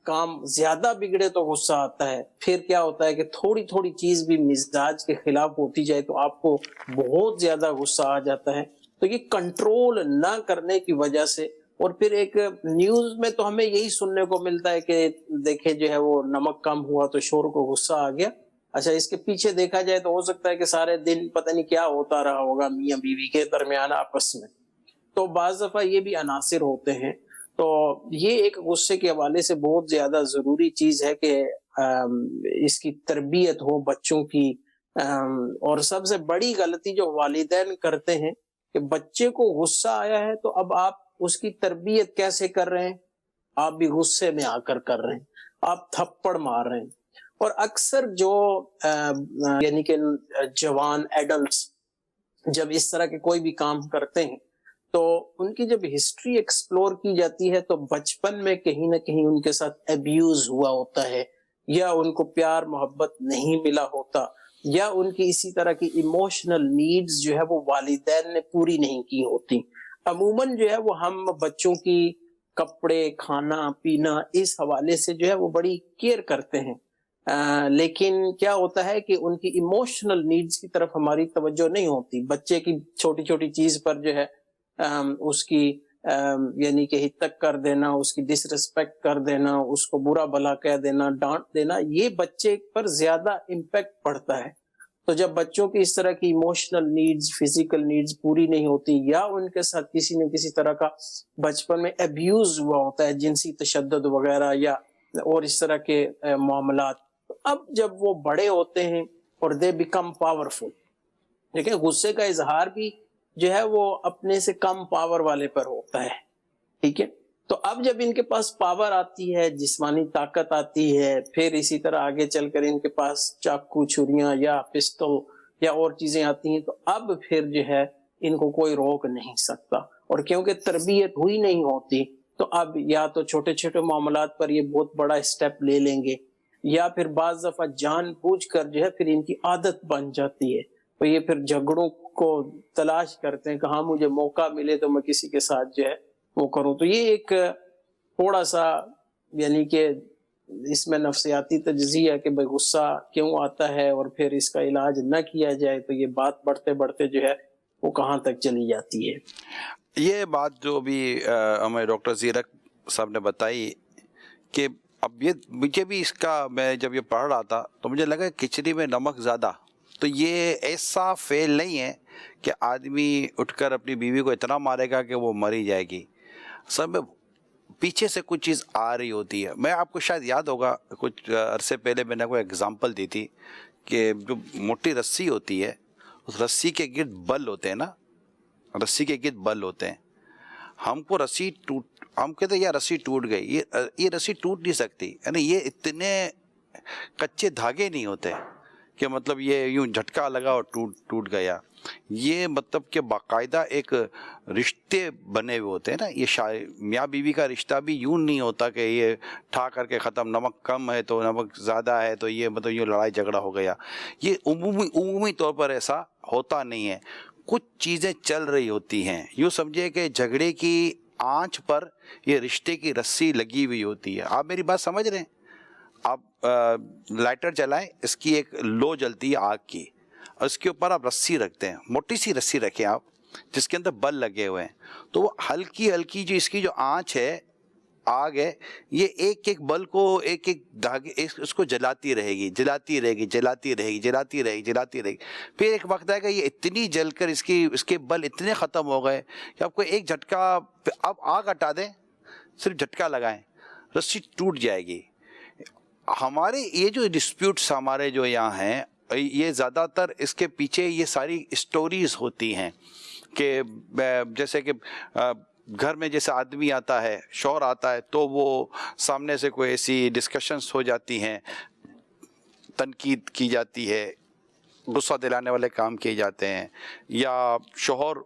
کام زیادہ بگڑے تو غصہ آتا ہے. پھر کیا ہوتا ہے کہ تھوڑی تھوڑی چیز بھی مزاج کے خلاف ہوتی جائے تو آپ کو بہت زیادہ غصہ آ جاتا ہے. تو یہ کنٹرول نہ کرنے کی وجہ سے، اور پھر ایک نیوز میں تو ہمیں یہی سننے کو ملتا ہے کہ دیکھیں جو ہے وہ نمک کم ہوا تو شور کو غصہ آ گیا. اچھا اس کے پیچھے دیکھا جائے تو ہو سکتا ہے کہ سارے دن پتہ نہیں کیا ہوتا رہا ہوگا میاں بیوی کے درمیان آپس میں. تو بعض دفعہ یہ بھی عناصر ہوتے ہیں. تو یہ ایک غصے کے حوالے سے بہت زیادہ ضروری چیز ہے کہ اس کی تربیت ہو بچوں کی. اور سب سے بڑی غلطی جو والدین کرتے ہیں کہ بچے کو غصہ آیا ہے تو اب آپ اس کی تربیت کیسے کر رہے ہیں؟ آپ بھی غصے میں آ کر رہے ہیں، آپ تھپڑ مار رہے ہیں. اور اکثر جو یعنی کہ جوان ایڈلٹس جب اس طرح کے کوئی بھی کام کرتے ہیں تو ان کی جب ہسٹری ایکسپلور کی جاتی ہے تو بچپن میں کہیں نہ کہیں ان کے ساتھ ایبیوز ہوا ہوتا ہے، یا ان کو پیار محبت نہیں ملا ہوتا، یا ان کی اسی طرح کی ایموشنل نیڈز جو ہے وہ والدین نے پوری نہیں کی ہوتی. عموماً جو ہے وہ ہم بچوں کی کپڑے کھانا پینا اس حوالے سے جو ہے وہ بڑی کیئر کرتے ہیں، لیکن کیا ہوتا ہے کہ ان کی ایموشنل نیڈز کی طرف ہماری توجہ نہیں ہوتی. بچے کی چھوٹی چھوٹی چیز پر جو ہے اس کی یعنی کہ ہتک کر دینا، اس کی ڈس ریسپیکٹ کر دینا، اس کو برا بھلا کہہ دینا، ڈانٹ دینا، یہ بچے پر زیادہ امپیکٹ پڑتا ہے. تو جب بچوں کی اس طرح کی ایموشنل نیڈز فزیکل نیڈز پوری نہیں ہوتی، یا ان کے ساتھ کسی نہ کسی طرح کا بچپن میں ایبیوز ہوا ہوتا ہے، جنسی تشدد وغیرہ یا اور اس طرح کے معاملات، اب جب وہ بڑے ہوتے ہیں اور دے بیکم پاورفل، دیکھیں غصے کا اظہار بھی جو ہے وہ اپنے سے کم پاور والے پر ہوتا ہے. ٹھیک ہے، تو اب جب ان کے پاس پاور آتی ہے، جسمانی طاقت آتی ہے، پھر اسی طرح آگے چل کر ان کے پاس چاقو چھریاں یا پسٹل یا اور چیزیں آتی ہیں، تو اب پھر جو ہے ان کو کوئی روک نہیں سکتا. اور کیونکہ تربیت ہوئی نہیں ہوتی تو اب یا تو چھوٹے چھوٹے معاملات پر یہ بہت بڑا اسٹیپ لے لیں گے، یا پھر بعض دفعہ جان بوجھ کر جو ہے پھر ان کی عادت بن جاتی ہے. تو یہ پھر جھگڑوں کو تلاش کرتے ہیں کہ ہاں مجھے موقع ملے تو میں کسی کے ساتھ جو ہے وہ کروں. تو یہ ایک تھوڑا سا یعنی کہ اس میں نفسیاتی تجزیہ ہے کہ بھائی غصہ کیوں آتا ہے، اور پھر اس کا علاج نہ کیا جائے تو یہ بات بڑھتے بڑھتے جو ہے وہ کہاں تک چلی جاتی ہے. یہ بات جو بھی ہمیں ڈاکٹر زیرک صاحب نے بتائی کہ اب یہ مجھے بھی اس کا، میں جب یہ پڑھ رہا تھا تو مجھے لگا کھچڑی میں نمک زیادہ. تو یہ ایسا فعل نہیں ہے کہ آدمی اٹھ کر اپنی بیوی کو اتنا مارے گا کہ وہ مری جائے گی. سب پیچھے سے کچھ چیز آ رہی ہوتی ہے. میں آپ کو شاید یاد ہوگا کچھ عرصے پہلے میں نے کوئی اگزامپل دی تھی کہ جو موٹی رسی ہوتی ہے اس رسی کے گرد بل ہوتے ہیں نا، رسی کے گرد بل ہوتے ہیں. ہم کو رسی ہم کہتے ہیں یا رسی ٹوٹ گئی، یہ رسی ٹوٹ نہیں سکتی. یعنی یہ اتنے کچے دھاگے نہیں ہوتے کہ مطلب یہ یوں جھٹکا لگا اور ٹوٹ گیا. یہ مطلب کہ باقاعدہ ایک رشتے بنے ہوئے ہوتے ہیں نا. یہ میاں بیوی کا رشتہ بھی یوں نہیں ہوتا کہ یہ ٹھا کر کے ختم، نمک کم ہے تو نمک زیادہ ہے تو یہ مطلب یوں لڑائی جھگڑا ہو گیا. یہ عمومی طور پر ایسا ہوتا نہیں ہے. کچھ چیزیں چل رہی ہوتی ہیں. یوں سمجھے کہ جھگڑے کی آنچ پر یہ رشتے کی رسی لگی ہوئی ہوتی ہے. آپ میری بات سمجھ رہے ہیں؟ آپ لائٹر جلائیں، اس کی ایک لو جلتی ہے آگ کی، اور اس کے اوپر آپ رسی رکھتے ہیں، موٹی سی رسی رکھیں آپ جس کے اندر بل لگے ہوئے ہیں. تو وہ ہلکی ہلکی جو اس کی جو آنچ ہے، آگ ہے، یہ ایک ایک بل کو ایک ایک دھاگے اس کو جلاتی رہے گی، جلاتی رہے گی، جلاتی رہے گی، جلاتی رہے گی، جلاتی رہے گی. پھر ایک وقت آئے گا یہ اتنی جل کر اس کے بل اتنے ختم ہو گئے کہ آپ کو ایک جھٹکا، آپ آگ ہٹا دیں، صرف جھٹکا لگائیں، رسی ٹوٹ جائے گی. ہمارے یہ جو ڈسپیوٹس ہمارے جو یہاں ہیں، یہ زیادہ تر اس کے پیچھے یہ ساری اسٹوریز ہوتی ہیں کہ جیسے کہ گھر میں جیسے آدمی آتا ہے، شوہر آتا ہے، تو وہ سامنے سے کوئی ایسی ڈسکشنز ہو جاتی ہیں، تنقید کی جاتی ہے، غصہ دلانے والے کام کیے جاتے ہیں، یا شوہر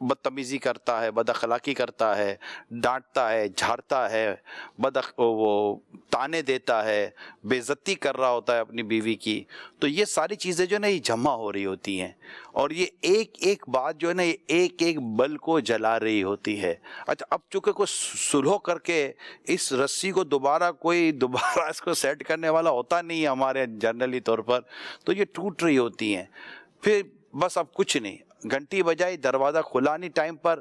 بدتمیزی کرتا ہے, بد اخلاقی کرتا ہے, ڈانٹتا ہے, جھاڑتا ہے, وہ تانے دیتا ہے, بے عزتی کر رہا ہوتا ہے اپنی بیوی کی, تو یہ ساری چیزیں جو ہے نا یہ جمع ہو رہی ہوتی ہیں, اور یہ ایک ایک بات جو ہے نا یہ ایک ایک بل کو جلا رہی ہوتی ہے. اچھا اب چونکہ کوئی سلح کر کے اس رسی کو دوبارہ اس کو سیٹ کرنے والا ہوتا نہیں ہے ہمارے جنرلی طور پر, تو یہ ٹوٹ رہی ہوتی ہیں. پھر بس اب کچھ نہیں, گھنٹی بجائی, دروازہ کھلا نہیں ٹائم پر,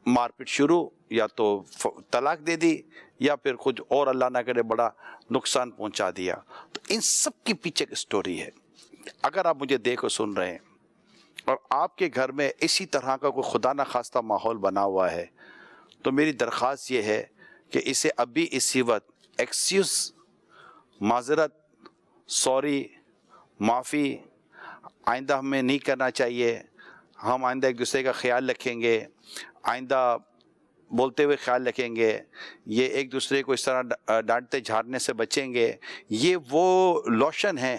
مار پیٹ شروع, یا تو طلاق دے دی یا پھر کچھ اور اللہ نہ کرے بڑا نقصان پہنچا دیا. تو ان سب کے پیچھے ایک سٹوری ہے. اگر آپ مجھے دیکھو سن رہے ہیں اور آپ کے گھر میں اسی طرح کا کوئی خدا نہ خواستہ ماحول بنا ہوا ہے, تو میری درخواست یہ ہے کہ اسے ابھی اسی وقت ایکسکیوز, معذرت, سوری, معافی آئندہ ہمیں نہیں کرنا چاہیے. ہم آئندہ ایک دوسرے کا خیال رکھیں گے, آئندہ بولتے ہوئے خیال رکھیں گے, یہ ایک دوسرے کو اس طرح ڈانٹتے جھاڑنے سے بچیں گے. یہ وہ لوشن ہے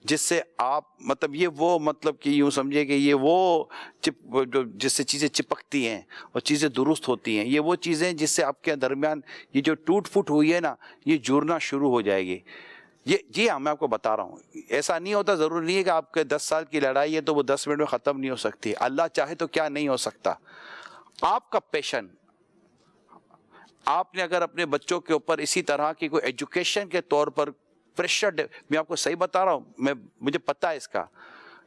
جس سے آپ مطلب کہ یوں سمجھے کہ یہ وہ جس سے چیزیں چپکتی ہیں اور چیزیں درست ہوتی ہیں. یہ وہ چیزیں جس سے آپ کے درمیان یہ جو ٹوٹ پھوٹ ہوئی ہے نا یہ جڑنا شروع ہو جائے گی. جی ہاں, میں آپ کو بتا رہا ہوں, ایسا نہیں ہوتا, ضروری نہیں ہے کہ آپ کے 10 سال کی لڑائی ہے تو وہ 10 منٹ میں ختم نہیں ہو سکتی. اللہ چاہے تو کیا نہیں ہو سکتا. آپ کا پیشن, آپ نے اگر اپنے بچوں کے اوپر اسی طرح کی کوئی ایجوکیشن کے طور پر پریشر, میں آپ کو صحیح بتا رہا ہوں, مجھے پتا ہے اس کا,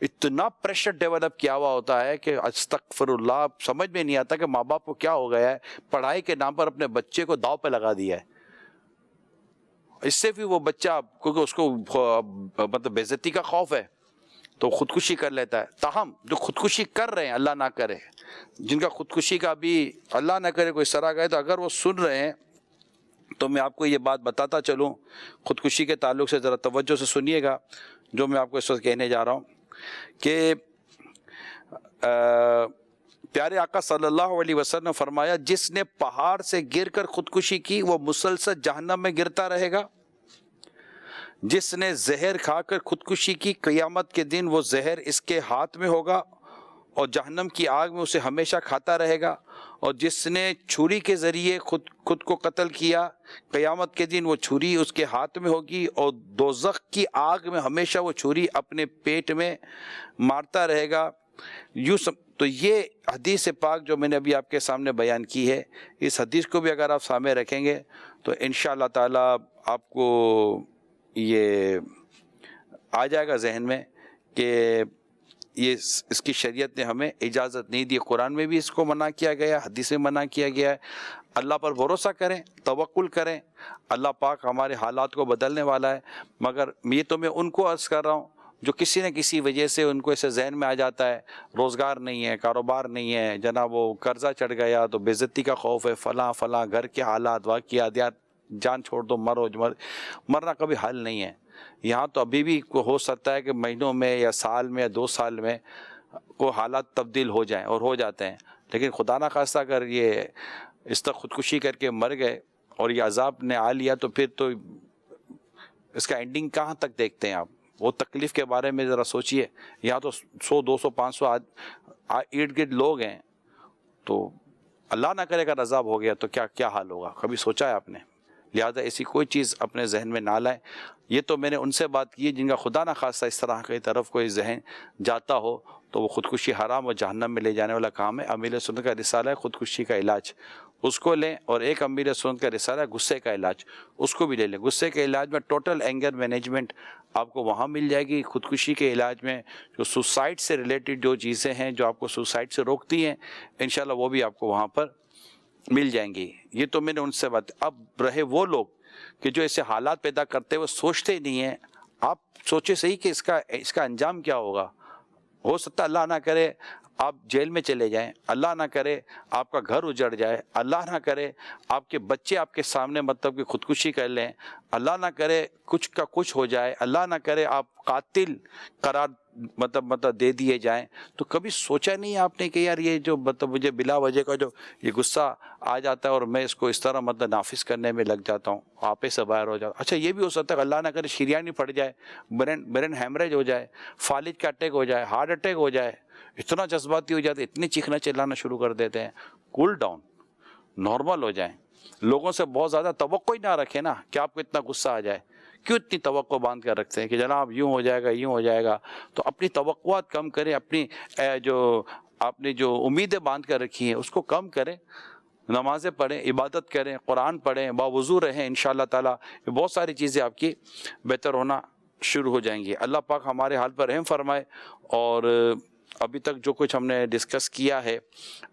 اتنا پریشر ڈیولپ کیا ہوا ہوتا ہے کہ استغفر اللہ, سمجھ میں نہیں آتا کہ ماں باپ کو کیا ہو گیا ہے, پڑھائی کے نام پر اپنے بچے کو داؤ پہ لگا دیا ہے. اس سے بھی وہ بچہ, کیونکہ اس کو مطلب بے عزتی کا خوف ہے تو خودکشی کر لیتا ہے. تاہم جو خودکشی کر رہے ہیں, اللہ نہ کرے, جن کا خودکشی کا بھی اللہ نہ کرے کوئی سرا گئے, تو اگر وہ سن رہے ہیں تو میں آپ کو یہ بات بتاتا چلوں. خودکشی کے تعلق سے ذرا توجہ سے سنیے گا جو میں آپ کو اس وقت کہنے جا رہا ہوں کہ پیارے آقا صلی اللہ علیہ وسلم نے فرمایا, جس نے پہاڑ سے گر کر خودکشی کی وہ مسلسل جہنم میں گرتا رہے گا. جس نے زہر کھا کر خودکشی کی, قیامت کے دن وہ زہر اس کے ہاتھ میں ہوگا اور جہنم کی آگ میں اسے ہمیشہ کھاتا رہے گا. اور جس نے چھری کے ذریعے خود کو قتل کیا, قیامت کے دن وہ چھری اس کے ہاتھ میں ہوگی اور دوزخ کی آگ میں ہمیشہ وہ چھری اپنے پیٹ میں مارتا رہے گا. تو یہ حدیث پاک جو میں نے ابھی آپ کے سامنے بیان کی ہے, اس حدیث کو بھی اگر آپ سامنے رکھیں گے تو انشاءاللہ تعالی آپ کو یہ آ جائے گا ذہن میں کہ یہ اس کی شریعت نے ہمیں اجازت نہیں دی. قرآن میں بھی اس کو منع کیا گیا, حدیث میں منع کیا گیا ہے. اللہ پر بھروسہ کریں, توکل کریں, اللہ پاک ہمارے حالات کو بدلنے والا ہے. مگر یہ تو میں ان کو عرض کر رہا ہوں جو کسی نہ کسی وجہ سے ان کو اسے ذہن میں آ جاتا ہے, روزگار نہیں ہے, کاروبار نہیں ہے, جناب وہ قرضہ چڑھ گیا تو بے عزتی کا خوف ہے, فلاں گھر کے حالات, واقعات, یار جان چھوڑ دو, مرنا کبھی حل نہیں ہے. یہاں تو ابھی بھی ہو سکتا ہے کہ مہینوں میں یا سال میں یا 2 سال میں وہ حالات تبدیل ہو جائیں, اور ہو جاتے ہیں. لیکن خدا نہ خواستہ اگر یہ اس طرح خودکشی کر کے مر گئے اور یہ عذاب نے آ لیا تو پھر تو اس کا اینڈنگ کہاں تک دیکھتے ہیں آپ. وہ تکلیف کے بارے میں ذرا سوچئے. یہاں تو 100 200 500 ارد گرد لوگ ہیں, تو اللہ نہ کرے اگر عذاب ہو گیا تو کیا حال ہوگا, کبھی سوچا ہے آپ نے؟ لہذا ایسی کوئی چیز اپنے ذہن میں نہ لائیں. یہ تو میں نے ان سے بات کی جن کا خدا نہ خواستہ اس طرح کی طرف کوئی ذہن جاتا ہو تو وہ خودکشی حرام اور جہنم میں لے جانے والا کام ہے. امیر سنت کا رسالہ ہے خودکشی کا علاج, اس کو لیں, اور ایک امیر سنت کا رسالہ ہے غصے کا علاج, اس کو بھی لے لیں. غصے کے علاج میں ٹوٹل اینگر مینجمنٹ آپ کو وہاں مل جائے گی. خودکشی کے علاج میں جو سوسائڈ سے ریلیٹڈ جو چیزیں ہیں جو آپ کو سوسائڈ سے روکتی ہیں, انشاءاللہ وہ بھی آپ کو وہاں پر مل جائیں گی. یہ تو میں نے ان سے بات. اب رہے وہ لوگ کہ جو ایسے حالات پیدا کرتے ہوئے سوچتے ہی نہیں ہیں, آپ سوچے صحیح کہ اس کا انجام کیا ہوگا. ہو سکتا اللہ نہ کرے آپ جیل میں چلے جائیں, اللہ نہ کرے آپ کا گھر اجڑ جائے, اللہ نہ کرے آپ کے بچے آپ کے سامنے مطلب کہ خودکشی کر لیں, اللہ نہ کرے کچھ کا کچھ ہو جائے, اللہ نہ کرے آپ قاتل قرار مطلب دے دیے جائیں. تو کبھی سوچا نہیں آپ نے کہ یار یہ جو مطلب مجھے بلا وجہ کا جو یہ غصہ آ جاتا ہے اور میں اس کو اس طرح مطلب نافذ کرنے میں لگ جاتا ہوں, آپے سے باہر ہو جاتا. اچھا یہ بھی ہو سکتا ہے کہ اللہ نہ کرے شریانی پھٹ جائے, برین ہیمریج ہو جائے, فالج کا اٹیک ہو جائے, ہارٹ اٹیک ہو جائے, اتنا جذباتی ہو جاتے، اتنی چیخنا چلانا شروع کر دیتے ہیں. کول ڈاؤن، نارمل ہو جائیں. لوگوں سے بہت زیادہ توقع ہی نہ رکھیں نا کہ آپ کو اتنا غصہ آ جائے. کیوں اتنی توقع باندھ کر رکھتے ہیں کہ جناب یوں ہو جائے گا یوں ہو جائے گا؟ تو اپنی توقعات کم کریں، اپنی جو آپ نے جو امیدیں باندھ کر رکھی ہیں اس کو کم کریں. نمازیں پڑھیں، عبادت کریں، قرآن پڑھیں، باوضو رہیں. انشاءاللہ تعالیٰ بہت ساری چیزیں آپ کی بہتر ہونا شروع ہو جائیں گی. اللہ پاک ہمارے حال پر رحم فرمائے. اور ابھی تک جو کچھ ہم نے ڈسکس کیا ہے،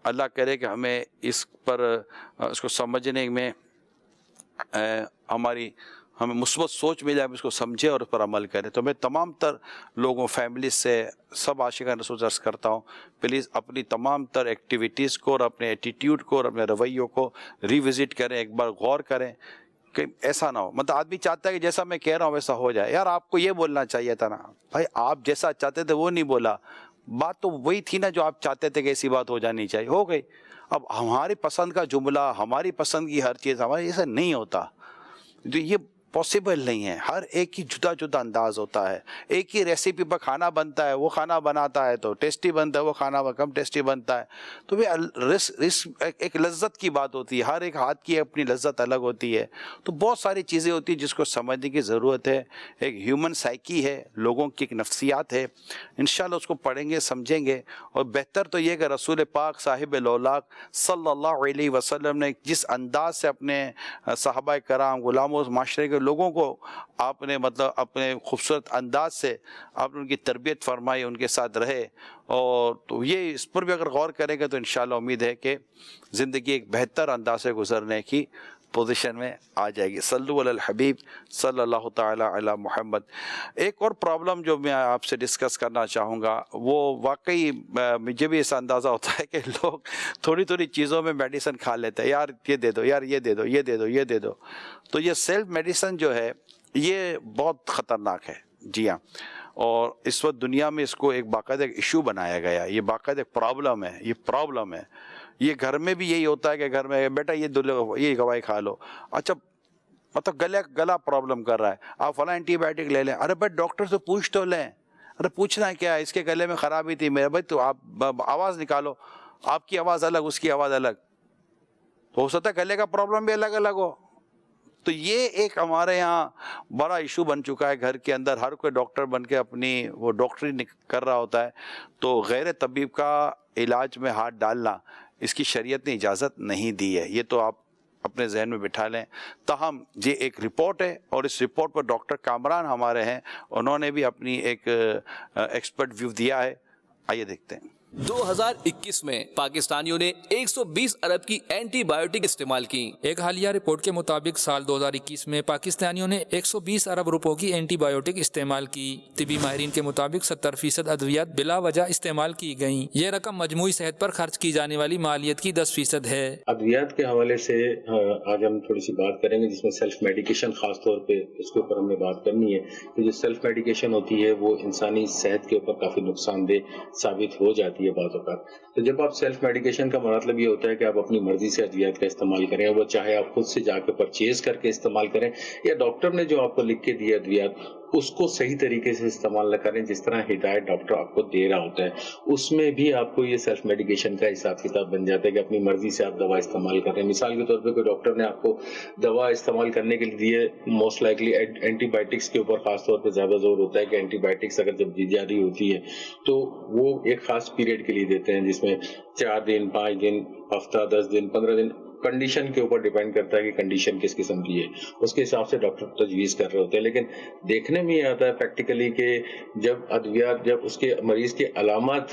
اللہ کرے کہ ہمیں اس پر اس کو سمجھنے میں ہمیں مثبت سوچ مل جائے، اس کو سمجھے اور اس پر عمل کریں. تو میں تمام تر لوگوں، فیملی سے، سب عاشقان رسول عرض کرتا ہوں، پلیز اپنی تمام تر ایکٹیویٹیز کو اور اپنے ایٹیٹیوڈ کو اور اپنے رویوں کو ریوزٹ کریں، ایک بار غور کریں کہ ایسا نہ ہو. مطلب آدمی چاہتا ہے کہ جیسا میں کہہ رہا ہوں ویسا ہو جائے. یار آپ کو یہ بولنا چاہیے تھا نا بھائی، آپ جیسا چاہتے تھے وہ نہیں بولا. بات تو وہی تھی نا جو آپ چاہتے تھے کہ ایسی بات ہو جانی چاہیے، ہو گئی. اب ہماری پسند کا جملہ، ہماری پسند کی ہر چیز ہماری ایسا نہیں ہوتا. تو یہ پاسبل نہیں ہے. ہر ایک کی جدا جدا انداز ہوتا ہے. ایک ہی ریسیپی پر کھانا بنتا ہے، وہ کھانا بناتا ہے تو ٹیسٹی بنتا ہے، وہ کھانا کم ٹیسٹی بنتا ہے. تو ایک لذت کی بات ہوتی ہے. ہر ایک ہاتھ کی اپنی لذت الگ ہوتی ہے. تو بہت ساری چیزیں ہوتی ہیں جس کو سمجھنے کی ضرورت ہے. ایک ہیومن سائیکی ہے، لوگوں کی ایک نفسیات ہے. انشاءاللہ اس کو پڑھیں گے، سمجھیں گے. اور بہتر تو یہ کہ رسول پاک صاحب لولاک صلی اللہ علیہ وسلم نے جس انداز سے اپنے صحابہ کرام، غلاموں، معاشرے کے لوگوں کو آپ نے مطلب اپنے خوبصورت انداز سے آپ نے ان کی تربیت فرمائی، ان کے ساتھ رہے. اور تو یہ اس پر بھی اگر غور کریں گے تو انشاءاللہ امید ہے کہ زندگی ایک بہتر انداز سے گزرنے کی پوزیشن میں آ جائے گی. صلو علی الحبیب صلی اللہ تعالی علی محمد. ایک اور پرابلم جو میں آپ سے ڈسکس کرنا چاہوں گا، وہ واقعی مجھے بھی ایسا اندازہ ہوتا ہے کہ لوگ تھوڑی تھوڑی چیزوں میں میڈیسن کھا لیتے ہیں. یار یہ دے دو، یار یہ دے دو، یہ دے دو، یہ دے دو. تو یہ سیلف میڈیسن جو ہے یہ بہت خطرناک ہے. جی ہاں. اور اس وقت دنیا میں اس کو ایک باقاعدہ ایک ایشو بنایا گیا. یہ باقاعدہ ایک پرابلم ہے. یہ پرابلم ہے. یہ گھر میں بھی یہی ہوتا ہے کہ گھر میں بیٹا یہ دوائی کھا لو. اچھا مطلب گلا پرابلم کر رہا ہے، آپ فلاں اینٹی بائیوٹک لے لیں. ارے بھائی ڈاکٹر سے پوچھ تو لیں. ارے پوچھنا کیا ہے، اس کے گلے میں خرابی تھی میرے بھائی، تو آپ آواز نکالو. آپ کی آواز الگ، اس کی آواز الگ. تو ہو سکتا ہے گلے کا پرابلم بھی الگ الگ ہو. تو یہ ایک ہمارے یہاں بڑا ایشو بن چکا ہے. گھر کے اندر ہر کوئی ڈاکٹر بن کے اپنی وہ ڈاکٹری کر رہا ہوتا ہے. تو غیر طبیب کا علاج میں ہاتھ ڈالنا اس کی شریعت نے اجازت نہیں دی ہے. یہ تو آپ اپنے ذہن میں بٹھا لیں. تاہم یہ ایک رپورٹ ہے اور اس رپورٹ پر ڈاکٹر کامران ہمارے ہیں، انہوں نے بھی اپنی ایک ایکسپرٹ ویو دیا ہے. آئیے دیکھتے ہیں. 2021 میں پاکستانیوں نے 120 ارب کی اینٹی بایوٹک استعمال کی. ایک حالیہ رپورٹ کے مطابق سال 2021 میں پاکستانیوں نے 120 ارب روپوں کی اینٹی بایوٹک استعمال کی. طبی ماہرین کے مطابق 70% ادویات بلا وجہ استعمال کی گئیں. یہ رقم مجموعی صحت پر خرچ کی جانے والی مالیت کی 10% ہے. ادویات کے حوالے سے آج ہم تھوڑی سی بات کریں گے، جس میں سیلف میڈیکیشن خاص طور پہ اس کے اوپر ہم نے بات کرنی ہے. کہ جو سیلف میڈیکیشن ہوتی ہے وہ انسانی صحت کے اوپر کافی نقصان دہ ثابت ہو جاتی ہے بعض اوقات. تو جب آپ سیلف میڈیکیشن کا مطلب یہ ہوتا ہے کہ آپ اپنی مرضی سے ادویات کا استعمال کریں، وہ چاہے آپ خود سے جا کے پرچیز کر کے استعمال کریں یا ڈاکٹر نے جو آپ کو لکھ کے دیا ادویات اس کو صحیح طریقے سے استعمال نہ کریں جس طرح ہدایت ڈاکٹر آپ کو دے رہا ہوتا ہے. اس میں بھی آپ کو یہ سیلف میڈیکیشن کا حساب کتاب بن جاتا ہے کہ اپنی مرضی سے آپ دوا استعمال کر رہے ہیں. مثال کے طور پہ کوئی ڈاکٹر نے آپ کو دوا استعمال کرنے کے لیے دیے، موسٹ لائکلی اینٹی بایوٹکس کے اوپر خاص طور پہ زیادہ زور ہوتا ہے کہ اینٹی بایوٹکس اگر جب دی جا رہی ہوتی ہے تو وہ ایک خاص پیریڈ کے لیے دیتے ہیں، جس میں 4 دن، 5 دن، ہفتہ، 10 دن، 15 دن، کنڈیشن کے اوپر ڈیپینڈ کرتا ہے کہ کنڈیشن کس قسم کی ہے، اس کے حساب سے ڈاکٹر تجویز کر رہے ہوتے ہیں. لیکن دیکھنے میں یہ آتا ہے پریکٹیکلی کہ جب ادویات، جب اس کے مریض کے علامات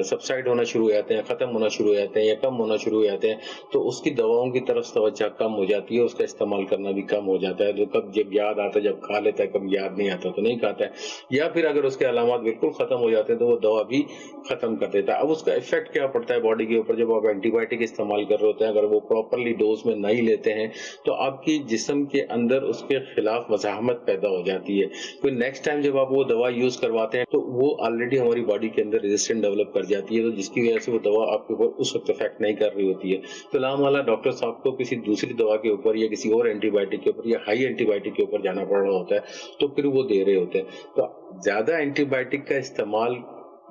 سبسائڈ ہونا شروع ہو جاتے ہیں، ختم ہونا شروع ہو جاتے ہیں یا کم ہونا شروع ہو جاتے ہیں، تو اس کی دواؤں کی طرف توجہ کم ہو جاتی ہے، اس کا استعمال کرنا بھی کم ہو جاتا ہے. تو کب جب یاد آتا ہے جب کھا لیتا ہے، کب یاد نہیں آتا تو نہیں کھاتا ہے، یا پھر اگر اس کے علامات بالکل ختم ہو جاتے ہیں تو وہ دوا بھی ختم کر دیتا ہے. اب اس کا افیکٹ کیا پڑتا ہے باڈی کے اوپر جب آپ اینٹی بایوٹک استعمال کر رہے ہوتے ہیں؟ اگر وہ پراپرلی ڈوز میں نہیں لیتے ہیں تو آپ کی جسم کے اندر اس کے خلاف مزاحمت پیدا ہو جاتی ہے. کوئی نیکسٹ ٹائم جب آپ وہ دوا یوز کرواتے ہیں تو وہ آلریڈی ہماری باڈی کے اندر ریزسٹنٹ ڈیولپ کر جاتی ہے، تو جس کی وجہ سے وہ دوا آپ کے اوپر اس وقت افیکٹ نہیں کر رہی ہوتی ہے. تو لامحالہ ڈاکٹر صاحب کو کسی دوسری دوا کے اوپر یا کسی اور اینٹی بایوٹک کے اوپر یا ہائی اینٹی بایوٹک کے اوپر جانا پڑ رہا ہوتا ہے، تو پھر وہ دے رہے ہوتے ہیں. تو زیادہ اینٹی بایوٹک کا استعمال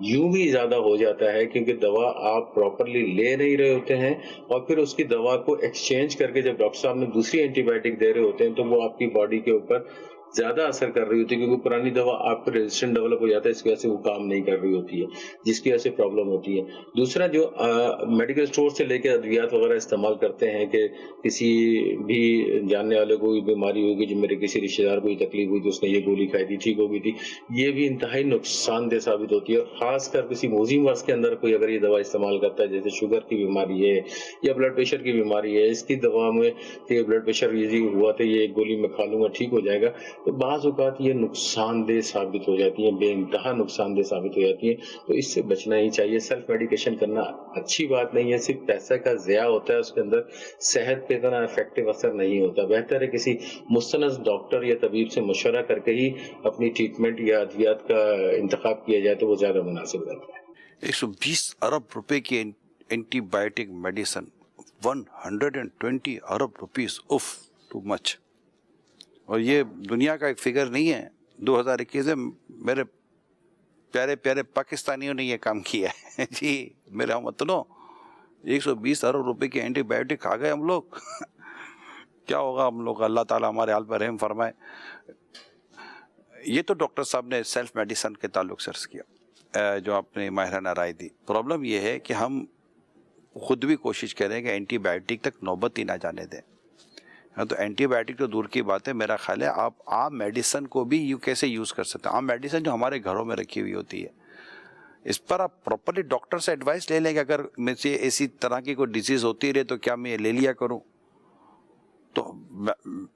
یوں بھی زیادہ ہو جاتا ہے کیونکہ دوا آپ پراپرلی لے نہیں رہے ہوتے ہیں، اور پھر اس کی دوا کو ایکسچینج کر کے جب ڈاکٹر صاحب نے دوسری اینٹی بایوٹک دے رہے ہوتے ہیں تو وہ آپ کی باڈی کے اوپر زیادہ اثر کر رہی ہوتی ہے، کیونکہ پرانی دوا آپ کو ریزسٹنٹ ڈیولپ ہو جاتا ہے، اس کی وجہ سے وہ کام نہیں کر رہی ہوتی ہے، جس کی وجہ سے پرابلم ہوتی ہے۔ دوسرا جو میڈیکل اسٹور سے لے کے ادویات وغیرہ استعمال کرتے ہیں کہ کسی بھی جاننے والے کو کوئی بیماری ہوگی، جو میرے کسی رشتے دار کو کوئی تکلیف ہوئی تو اس نے یہ گولی کھائی تھی، ٹھیک ہو گئی تھی، یہ بھی انتہائی نقصان دہ ثابت ہوتی ہے۔ خاص کر کسی موذی مرض کے اندر کوئی اگر یہ دوا استعمال کرتا ہے، جیسے شوگر کی بیماری ہے یا بلڈ پریشر کی بیماری ہے، اس کی دوا میں کہ بلڈ پریشر یہ ہوا تو یہ ایک گولی میں کھا لوں گا ٹھیک ہو جائے گا، تو بعض اوقات یہ نقصان دہ ثابت ہو جاتی ہیں، بے انتہا نقصان دہ ثابت ہو جاتی ہیں، تو اس سے بچنا ہی چاہیے۔ سیلف میڈیکیشن کرنا اچھی بات نہیں ہے، صرف پیسہ کا ضیاع ہوتا ہے، اس کے اندر صحت پہ اتنا افیکٹو اثر نہیں ہوتا۔ بہتر ہے کسی مستند ڈاکٹر یا طبیب سے مشورہ کر کے ہی اپنی ٹریٹمنٹ یا ادویات کا انتخاب کیا جائے تو وہ زیادہ مناسب رہتا ہے۔ 120 ارب روپے کی اینٹی بایوٹک میڈیسن، 120 ارب روپیز، اف ٹو مچ۔ اور یہ دنیا کا ایک فگر نہیں ہے، 2021 میں میرے پیارے پیارے پاکستانیوں نے یہ کام کیا ہے جی میرے ہم وطنوں، 120 ارب روپے کی اینٹی بایوٹک کھا گئے ہم لوگ کیا ہوگا ہم لوگ، اللہ تعالیٰ ہمارے حال پر رحم فرمائے۔ یہ تو ڈاکٹر صاحب نے سیلف میڈیسن کے تعلق سے عرض کیا جو آپ نے ماہرانہ رائے دی۔ پرابلم یہ ہے کہ ہم خود بھی کوشش کریں کہ اینٹی بایوٹک تک نوبت ہی نہ جانے دیں۔ تو اینٹی بایوٹک تو دور کی بات ہے، میرا خیال ہے آپ عام میڈیسن کو بھی یوں کیسے یوز کر سکتے ہیں، عام میڈیسن جو ہمارے گھروں میں رکھی ہوئی ہوتی ہے، اس پر آپ پراپرلی ڈاکٹر سے ایڈوائس لے لیں کہ اگر مجھے ایسی طرح کی کوئی ڈیزیز ہوتی رہے تو کیا میں یہ لے لیا کروں۔ تو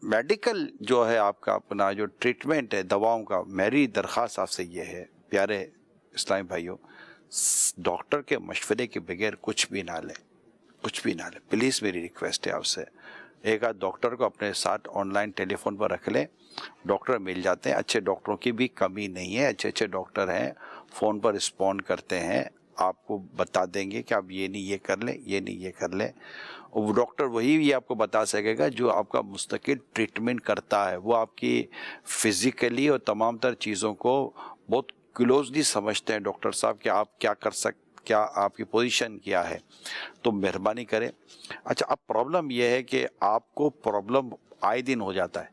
میڈیکل جو ہے آپ کا اپنا جو ٹریٹمنٹ ہے دواؤں کا، میری درخواست آپ سے یہ ہے پیارے اسلامی بھائیوں، ڈاکٹر کے مشورے کے بغیر کچھ بھی نہ لیں، کچھ بھی نہ لیں، پلیز میری ریکویسٹ ہے آپ سے۔ ایک آدھ ڈاکٹر کو اپنے ساتھ آن لائن ٹیلی فون پر رکھ لیں، ڈاکٹر مل جاتے ہیں، اچھے ڈاکٹروں کی بھی کمی نہیں ہے، اچھے اچھے ڈاکٹر ہیں، فون پر رسپونڈ کرتے ہیں، آپ کو بتا دیں گے کہ آپ یہ نہیں یہ کر لیں، یہ نہیں یہ کر لیں۔ وہ ڈاکٹر وہی بھی آپ کو بتا سکے گا جو آپ کا مستقل ٹریٹمنٹ کرتا ہے، وہ آپ کی فزیکلی اور تمام تر چیزوں کو بہت کلوزلی سمجھتے ہیں ڈاکٹر صاحب کہ آپ کیا کر کیا آپ کی پوزیشن کیا ہے، تو مہربانی کریں۔ اچھا اب پرابلم یہ ہے کہ آپ کو پرابلم آئے دن ہو جاتا ہے۔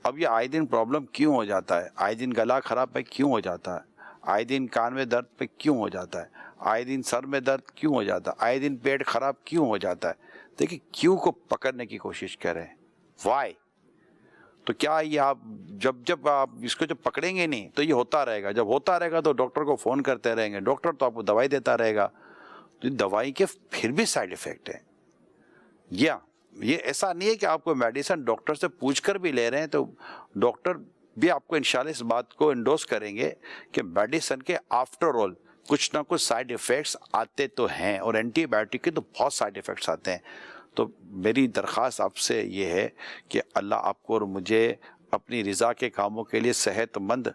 اب یہ آئے دن پرابلم کیوں ہو جاتا ہے؟ آئے دن گلا خراب پہ کیوں ہو جاتا ہے؟ آئے دن کان میں درد پہ کیوں ہو جاتا ہے؟ آئے دن سر میں درد کیوں ہو جاتا ہے؟ آئے دن پیٹ خراب کیوں ہو جاتا ہے؟ دیکھیں کیوں کو پکڑنے کی کوشش کریں، وائی۔ تو کیا یہ آپ جب آپ اس کو جب پکڑیں گے نہیں تو یہ ہوتا رہے گا، جب ہوتا رہے گا تو ڈاکٹر کو فون کرتے رہیں گے، ڈاکٹر تو آپ کو دوائی دیتا رہے گا، تو دوائی کے پھر بھی سائیڈ ایفیکٹ ہیں۔ یہ ایسا نہیں ہے کہ آپ کو میڈیسن ڈاکٹر سے پوچھ کر بھی لے رہے ہیں تو ڈاکٹر بھی آپ کو انشاءاللہ اس بات کو انڈورس کریں گے کہ میڈیسن کے آفٹر آل کچھ نہ کچھ سائیڈ ایفیکٹس آتے تو ہیں، اور اینٹی بایوٹک کے تو بہت سائیڈ ایفیکٹس آتے ہیں۔ تو میری درخواست آپ سے یہ ہے کہ اللہ آپ کو اور مجھے اپنی رضا کے کاموں کے لیے صحت مند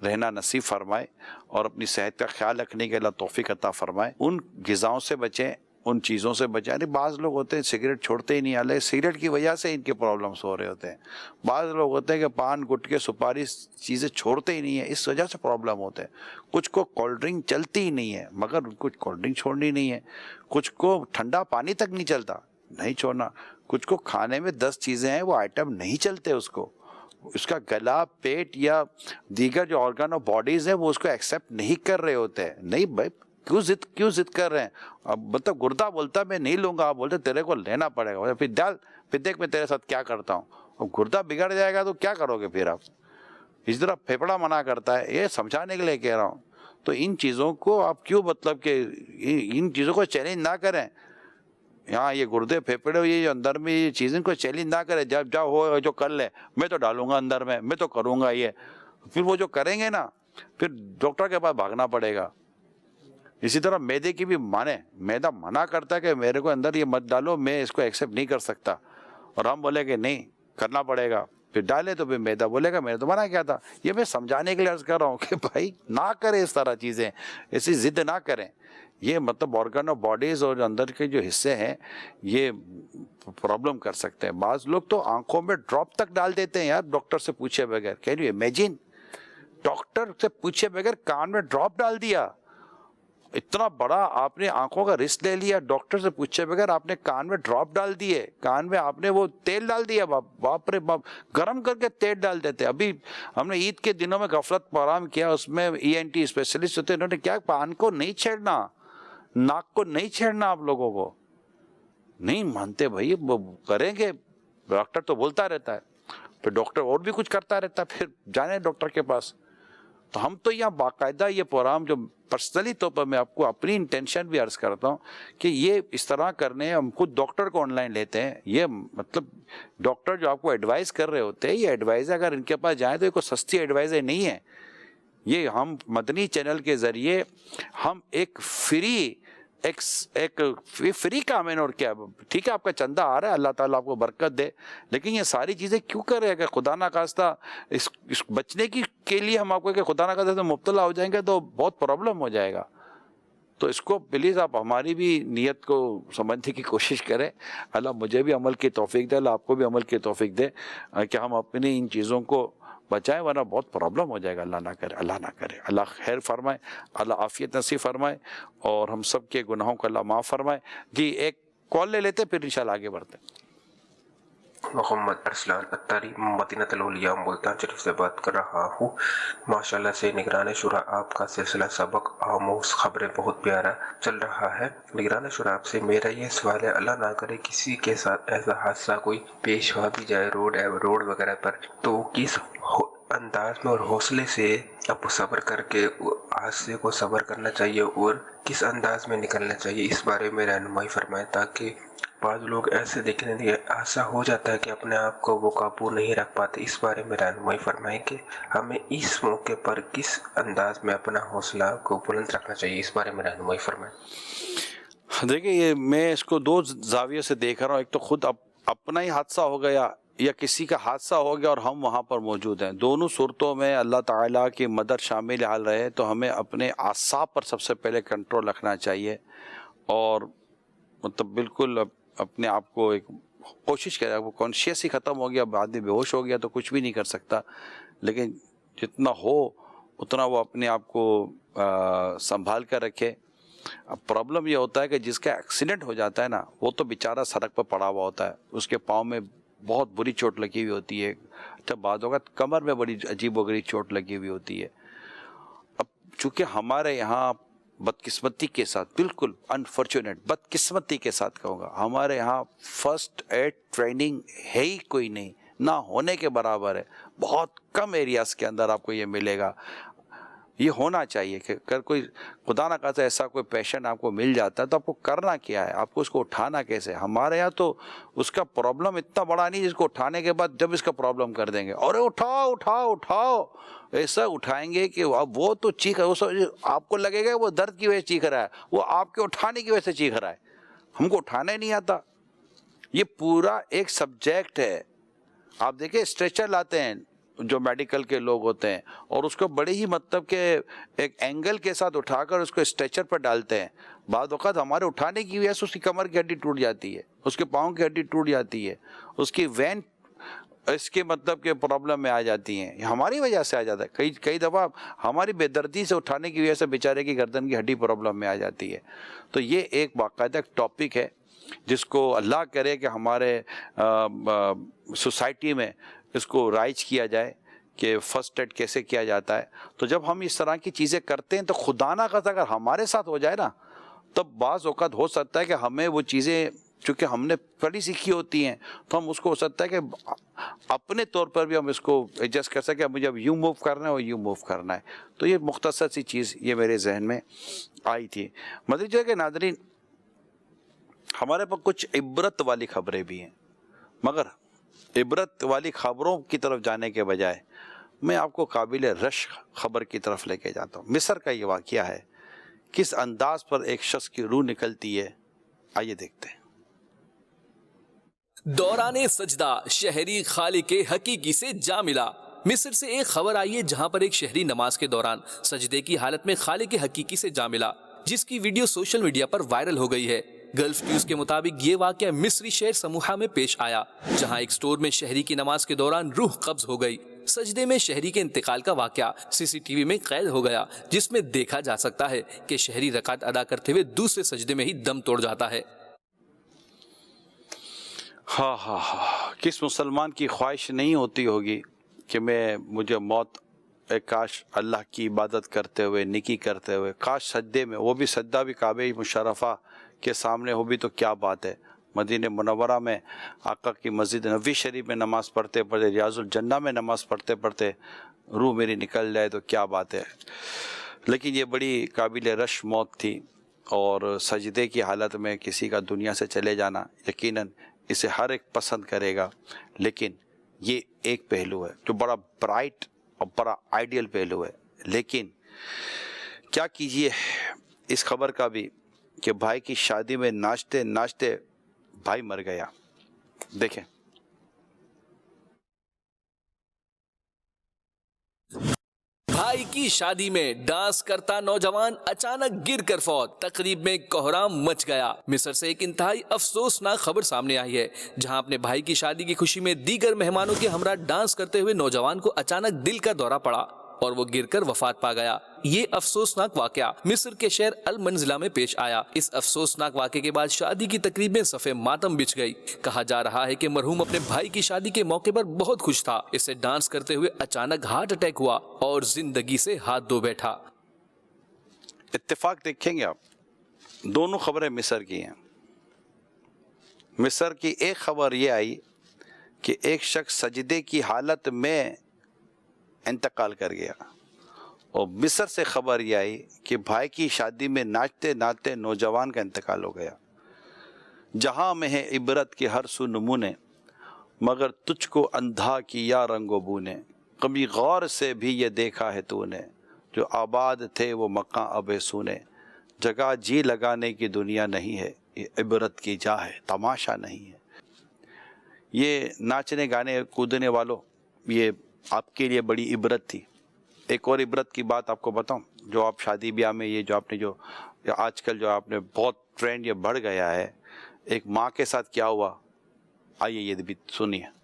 رہنا نصیب فرمائے، اور اپنی صحت کا خیال رکھنے کے اللہ توفیق عطا فرمائے۔ ان غذاؤں سے بچیں، ان چیزوں سے بچیں۔ یعنی بعض لوگ ہوتے ہیں سگریٹ چھوڑتے ہی نہیں، حالانکہ سگریٹ کی وجہ سے ان کے پرابلمس ہو رہے ہوتے ہیں۔ بعض لوگ ہوتے ہیں کہ پان گٹکے سپاری چیزیں چھوڑتے ہی نہیں ہیں، اس وجہ سے پرابلم ہوتے ہیں۔ کچھ کو کولڈ ڈرنک چلتی ہی نہیں ہے، مگر کچھ کولڈ ڈرنک چھوڑنی نہیں ہے، کچھ کو ٹھنڈا پانی تک نہیں چلتا، نہیں چھوڑنا، کچھ کو کھانے میں 10 چیزیں ہیں وہ آئٹم نہیں چلتے، اس کا گلا، پیٹ یا دیگر جو آرگن اور باڈیز ہیں وہ اس کو ایکسیپٹ نہیں کر رہے ہوتے ہیں۔ نہیں بھائی کیوں ضد کر رہے ہیں؟ اب مطلب گردہ بولتا میں نہیں لوں گا، آپ بولتے تیرے کو لینا پڑے گا، پھر دیکھ میں تیرے ساتھ کیا کرتا ہوں۔ اب گردہ بگڑ جائے گا تو کیا کرو گے پھر آپ؟ اس طرح پھیپڑا منع کرتا ہے، یہ سمجھانے کے لیے کہہ رہا ہوں۔ تو ان چیزوں کو آپ کیوں مطلب کہ ان چیزوں کو چیلنج نہ کریں۔ یہاں یہ گردے پھیپڑے یہ جو اندر میں یہ چیزیں کو چیلنج نہ کرے، جب جاؤ ہو جو کر لے، میں تو ڈالوں گا اندر میں تو کروں گا یہ، پھر وہ جو کریں گے نا پھر ڈاکٹر کے پاس بھاگنا پڑے گا۔ اسی طرح میدے کی بھی مانے، میدا منع کرتا ہے کہ میرے کو اندر یہ مت ڈالو، میں اس کو ایکسیپٹ نہیں کر سکتا، اور ہم بولے کہ نہیں کرنا پڑے گا، پھر ڈالے تو پھر میدا بولے گا میں نے تو منع کیا تھا۔ یہ میں سمجھانے کے لیے عرض کر رہا ہوں کہ بھائی نہ کریں اس طرح چیزیں، ایسی ضد نہ کریں۔ یہ مطلب آرگن اور باڈیز اور اندر کے جو حصے ہیں یہ پرابلم کر سکتے ہیں۔ بعض لوگ تو آنکھوں میں ڈراپ تک ڈال دیتے ہیں یار، ڈاکٹر سے پوچھے بغیر۔ Can you imagine? ڈاکٹر سے پوچھے بغیر کان میں ڈراپ ڈال دیا، اتنا بڑا آپ نے آنکھوں کا رسک لے لیا، ڈاکٹر سے پوچھے بغیر آپ نے کان میں ڈراپ ڈال دیے، کان میں آپ نے وہ تیل ڈال دیا، باپ رے باپ، گرم کر کے تیل ڈال دیتے۔ ابھی ہم نے عید کے دنوں میں غفلت پروگرام کیا، اس میں ENT اسپیشلسٹ ہوتے، انہوں نے کیا، کان کو نہیں چھیڑنا، ناک کو نہیں چھیڑنا، آپ لوگوں کو نہیں مانتے بھائی، وہ کریں گے، ڈاکٹر تو بولتا رہتا ہے، پھر ڈاکٹر اور بھی کچھ کرتا رہتا ہے، پھر جانے ڈاکٹر کے پاس۔ تو ہم تو یہاں باقاعدہ یہ پروگرام جو پرسنلی طور پر میں آپ کو اپنی انٹینشن بھی عرض کرتا ہوں کہ یہ اس طرح کرنے، ہم خود ڈاکٹر کو آن لائن لیتے ہیں، یہ مطلب ڈاکٹر جو آپ کو ایڈوائز کر رہے ہوتے ہیں، یہ ایڈوائز اگر ان کے پاس جائیں تو یہ کوئی سستی ایڈوائز نہیں ہے، یہ ہم مدنی چینل کے ذریعے ہم ایک فری کام ہے، اور کیا ٹھیک ہے آپ کا چندہ آ رہا ہے، اللہ تعالیٰ آپ کو برکت دے، لیکن یہ ساری چیزیں کیوں کر رہے ہیں کہ خدا نہ خواستہ اس بچنے کے لیے ہم آپ کو کہ خدا نہ خواستہ مبتلا ہو جائیں گے تو بہت پرابلم ہو جائے گا۔ تو اس کو پلیز آپ ہماری بھی نیت کو سمجھنے کی کوشش کریں، اللہ مجھے بھی عمل کی توفیق دے، اللہ آپ کو بھی عمل کی توفیق دے کہ ہم اپنی ان چیزوں کو بچائیں، ورنہ بہت پرابلم ہو جائے گا، اللہ نہ کرے، اللہ نہ کرے، اللہ خیر فرمائے، اللہ عافیت نصیب فرمائے، اور ہم سب کے گناہوں کو اللہ معاف فرمائے۔ جی ایک کال لے لیتے پھر انشاءاللہ آگے بڑھتے ہیں۔ محمد ارسلان اتاری مدینہ الاولیاء ملتان شریف سے بات کر رہا ہوں۔ ماشاءاللہ سے نگران شورا آپ کا سلسلہ سبق آموز خبریں بہت پیارا چل رہا ہے۔ نگران شورا آپ سے میرا یہ سوال ہے، اللہ نہ کرے کسی کے ساتھ ایسا حادثہ کوئی پیش ہوا بھی جائے روڈ وغیرہ پر، تو کس انداز میں اور حوصلے سے آپ صبر کر کے حادثے کو صبر کرنا چاہیے اور کس انداز میں نکلنا چاہیے، اس بارے میں رہنمائی فرمائیں، تاکہ بعض لوگ ایسے دیکھنے لگے ایسا ہو جاتا ہے کہ اپنے آپ کو وہ قابو نہیں رکھ پاتے، اس بارے میں رہنمائی فرمائیں کہ ہمیں اس موقع پر کس انداز میں اپنا حوصلہ کو بلند رکھنا چاہیے، اس بارے میں رہنمائی فرمائیں۔ دیکھیں یہ میں اس کو دو زاویے سے دیکھ رہا ہوں، ایک تو خود اپنا ہی حادثہ ہو گیا یا کسی کا حادثہ ہو گیا اور ہم وہاں پر موجود ہیں، دونوں صورتوں میں اللہ تعالیٰ کی مدد شامل حال رہے تو ہمیں اپنے اعصاب پر سب سے پہلے کنٹرول رکھنا چاہیے، اور مطلب بالکل اپنے آپ کو ایک کوشش کرے، وہ کانشیس ہی ختم ہو گیا، آدمی بے ہوش ہو گیا تو کچھ بھی نہیں کر سکتا، لیکن جتنا ہو اتنا وہ اپنے آپ کو سنبھال کر رکھے۔ اب پرابلم یہ ہوتا ہے کہ جس کا ایکسیڈنٹ ہو جاتا ہے نا، وہ تو بیچارہ سڑک پر پڑا ہوا ہوتا ہے، اس کے پاؤں میں بہت بری چوٹ لگی ہوئی ہوتی ہے، اچھا بعض اوقات کمر میں بڑی عجیب و غریب چوٹ لگی ہوئی ہوتی ہے۔ اب چونکہ ہمارے یہاں بدقسمتی کے ساتھ، بالکل انفارچونیٹ بدقسمتی کے ساتھ کہوں گا، ہمارے یہاں فرسٹ ایڈ ٹریننگ ہے ہی کوئی نہیں، نہ ہونے کے برابر ہے، بہت کم ایریاز کے اندر آپ کو یہ ملے گا۔ یہ ہونا چاہیے کہ اگر کوئی خدا نہ خواستہ ایسا کوئی پیشنٹ آپ کو مل جاتا ہے تو آپ کو کرنا کیا ہے، آپ کو اس کو اٹھانا کیسے۔ ہمارے یہاں تو اس کا پرابلم اتنا بڑا نہیں جس کو اٹھانے کے بعد جب اس کا پرابلم کر دیں گے، اور اٹھاؤ اٹھاؤ اٹھاؤ، ایسا اٹھائیں گے کہ اب وہ تو چیخ، آپ کو لگے گا وہ درد کی وجہ سے چیخ رہا ہے، وہ آپ کے اٹھانے کی وجہ سے چیخ رہا ہے، ہم کو اٹھانا ہی نہیں آتا۔ یہ پورا ایک سبجیکٹ ہے۔ آپ دیکھیں اسٹریچر لاتے ہیں جو میڈیکل کے لوگ ہوتے ہیں، اور اس کو بڑے ہی مطلب کہ ایک اینگل کے ساتھ اٹھا کر اس کو اسٹریچر پر ڈالتے ہیں۔ بعض اوقات ہمارے اٹھانے کی وجہ سے اس کی کمر کی ہڈی ٹوٹ جاتی ہے، اس کے پاؤں کی ہڈی ٹوٹ جاتی ہے، اس کی وین اس کے مطلب کہ پرابلم میں آ جاتی ہیں، یہ ہماری وجہ سے آ جاتا ہے۔ کئی دفعہ ہماری بے دردی سے اٹھانے کی وجہ سے بیچارے کی گردن کی ہڈی پرابلم میں آ جاتی ہے۔ تو یہ ایک باقاعدہ ٹاپک ہے جس کو اللہ کرے کہ ہمارے سوسائٹی میں اس کو رائج کیا جائے کہ فرسٹ ایڈ کیسے کیا جاتا ہے۔ تو جب ہم اس طرح کی چیزیں کرتے ہیں تو خدا نہ خواستہ اگر ہمارے ساتھ ہو جائے نا، تب بعض اوقات ہو سکتا ہے کہ ہمیں وہ چیزیں چونکہ ہم نے پڑھی سیکھی ہوتی ہیں تو ہم اس کو ہو سکتا ہے کہ اپنے طور پر بھی ہم اس کو ایڈجسٹ کر سکیں، مجھے اب یوں موو کرنا ہے اور یوں موو کرنا ہے۔ تو یہ مختصر سی چیز یہ میرے ذہن میں آئی تھی۔ مدنی کے ناظرین، ہمارے پاس کچھ عبرت والی خبریں بھی ہیں، مگر عبرت والی خبروں کی طرف جانے کے بجائے میں آپ کو قابل رشک خبر کی طرف لے کے جاتا ہوں۔ مصر کا یہ واقعہ ہے، کس انداز پر ایک شخص کی روح نکلتی ہے، آئیے دیکھتے ہیں۔ دوران سجدہ شہری خالق حقیقی سے جا ملا۔ مصر سے ایک خبر آئی ہے جہاں پر ایک شہری نماز کے دوران سجدے کی حالت میں خالق حقیقی سے جا ملا، جس کی ویڈیو سوشل میڈیا پر وائرل ہو گئی ہے۔ گلف نیوز کے مطابق یہ واقعہ مصری شہر سموحہ میں پیش آیا، جہاں ایک سٹور میں شہری کی نماز کے دوران روح قبض ہو گئی۔ سجدے میں شہری کے انتقال کا واقعہ سی سی ٹی وی میں قید ہو گیا، جس میں دیکھا جا سکتا ہے کہ شہری رکعت ادا کرتے ہوئے دوسرے سجدے میں ہی دم توڑ جاتا ہے۔ ہاں، کس مسلمان کی خواہش نہیں ہوتی ہوگی کہ مجھے موت کاش اللہ کی عبادت کرتے ہوئے، نیکی کرتے ہوئے، کاش سجدے میں، وہ بھی سجدہ بھی کعبہ مشرفہ کے سامنے ہو بھی تو کیا بات ہے۔ مدینہ منورہ میں آقا کی مسجد نبوی شریف میں نماز پڑھتے پڑھتے، ریاض الجنہ میں نماز پڑھتے پڑھتے روح میری نکل جائے تو کیا بات ہے۔ لیکن یہ بڑی قابل رش موت تھی، اور سجدے کی حالت میں کسی کا دنیا سے چلے جانا یقیناً اسے ہر ایک پسند کرے گا، لیکن یہ ایک پہلو ہے جو بڑا برائٹ اور بڑا آئیڈیل پہلو ہے۔ لیکن کیا کیجئے اس خبر کا بھی کہ بھائی کی شادی میں ناچتے ناچتے بھائی مر گیا۔ دیکھیں بھائی کی شادی میں ڈانس کرتا نوجوان اچانک گر کر فوت، تقریب میں کوہرام مچ گیا۔ مصر سے ایک انتہائی افسوسناک خبر سامنے آئی ہے، جہاں اپنے بھائی کی شادی کی خوشی میں دیگر مہمانوں کے ہمراہ ڈانس کرتے ہوئے نوجوان کو اچانک دل کا دورہ پڑا اور وہ گر کر وفات پا گیا۔ یہ افسوسناک واقعہ مصر کے شہر المنزلہ میں پیش آیا۔ اس افسوسناک واقعے کے بعد شادی کی تقریب میں صف ماتم بچھ گئی۔ کہا جا رہا ہے کہ مرحوم اپنے بھائی کی شادی کے موقع پر بہت خوش تھا، اسے ڈانس کرتے ہوئے اچانک ہارٹ اٹیک ہوا اور زندگی سے ہاتھ دھو بیٹھا۔ اتفاق دیکھیں گے آپ، دونوں خبریں مصر کی ہیں۔ مصر کی ایک خبر یہ آئی کہ ایک شخص سجدے کی حالت میں انتقال کر گیا، اور مصر سے خبر یہ آئی کہ بھائی کی شادی میں ناچتے ناچتے نوجوان کا انتقال ہو گیا۔ جہاں میں ہے عبرت کے ہر سو نمونے، مگر تجھ کو اندھا کیا رنگ و بو نے، کبھی غور سے بھی یہ دیکھا ہے تو نے، جو آباد تھے وہ مکاں اب سونے، جگہ جی لگانے کی دنیا نہیں ہے، یہ عبرت کی جا ہے، تماشا نہیں ہے۔ یہ ناچنے گانے کودنے والوں، یہ آپ کے لیے بڑی عبرت تھی۔ ایک اور عبرت کی بات آپ کو بتاؤں، جو آپ شادی بیاہ میں یہ جو آپ نے جو آج کل جو آپ نے بہت ٹرینڈ یہ بڑھ گیا ہے، ایک ماں کے ساتھ کیا ہوا، آئیے یہ بھی سنیے۔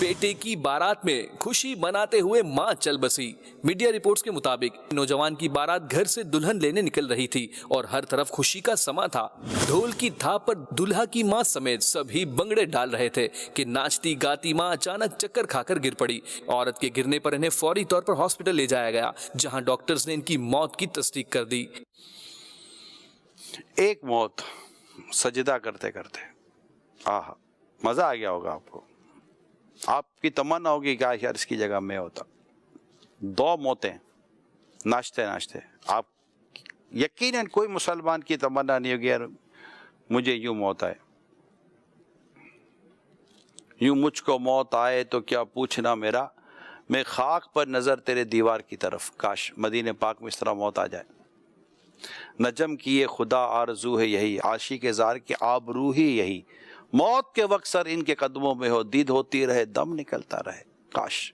بیٹے کی بارات میں خوشی مناتے ہوئے ماں چل بسی۔ میڈیا رپورٹس کے مطابق نوجوان کی بارات گھر سے دلہن لینے نکل رہی تھی اور ہر طرف خوشی کا سما تھا۔ ڈھول کی تھاپ پر دلہا کی ماں سمیت سبھی بنگڑے ڈال رہے تھے کہ ناچتی گاتی ماں اچانک چکر کھا کر گر پڑی۔ عورت کے گرنے پر انہیں فوری طور پر ہاسپٹل لے جایا گیا، جہاں ڈاکٹرز نے ان کی موت کی تصدیق کر دی۔ ایک موت سجدہ کرتے کرتے، آہا مزہ آ گیا ہوگا آپ کو، آپ کی تمنا ہوگی کہ یار اس کی جگہ میں ہوتا۔ دو موتیں ناچتے ناچتے، آپ یقیناً کوئی مسلمان کی تمنا نہیں ہوگی یار مجھے یوں موت آئے، یوں مجھ کو موت آئے تو کیا پوچھنا میرا، میں خاک پر نظر تیرے دیوار کی طرف، کاش مدینہ پاک میں اس طرح موت آ جائے۔ نجم کیے خدا آرزو ہے یہی، عاشق زار کی آبرو ہی یہی، موت کے وقت سر ان کے قدموں میں ہو، دید ہوتی رہے دم نکلتا رہے، کاش۔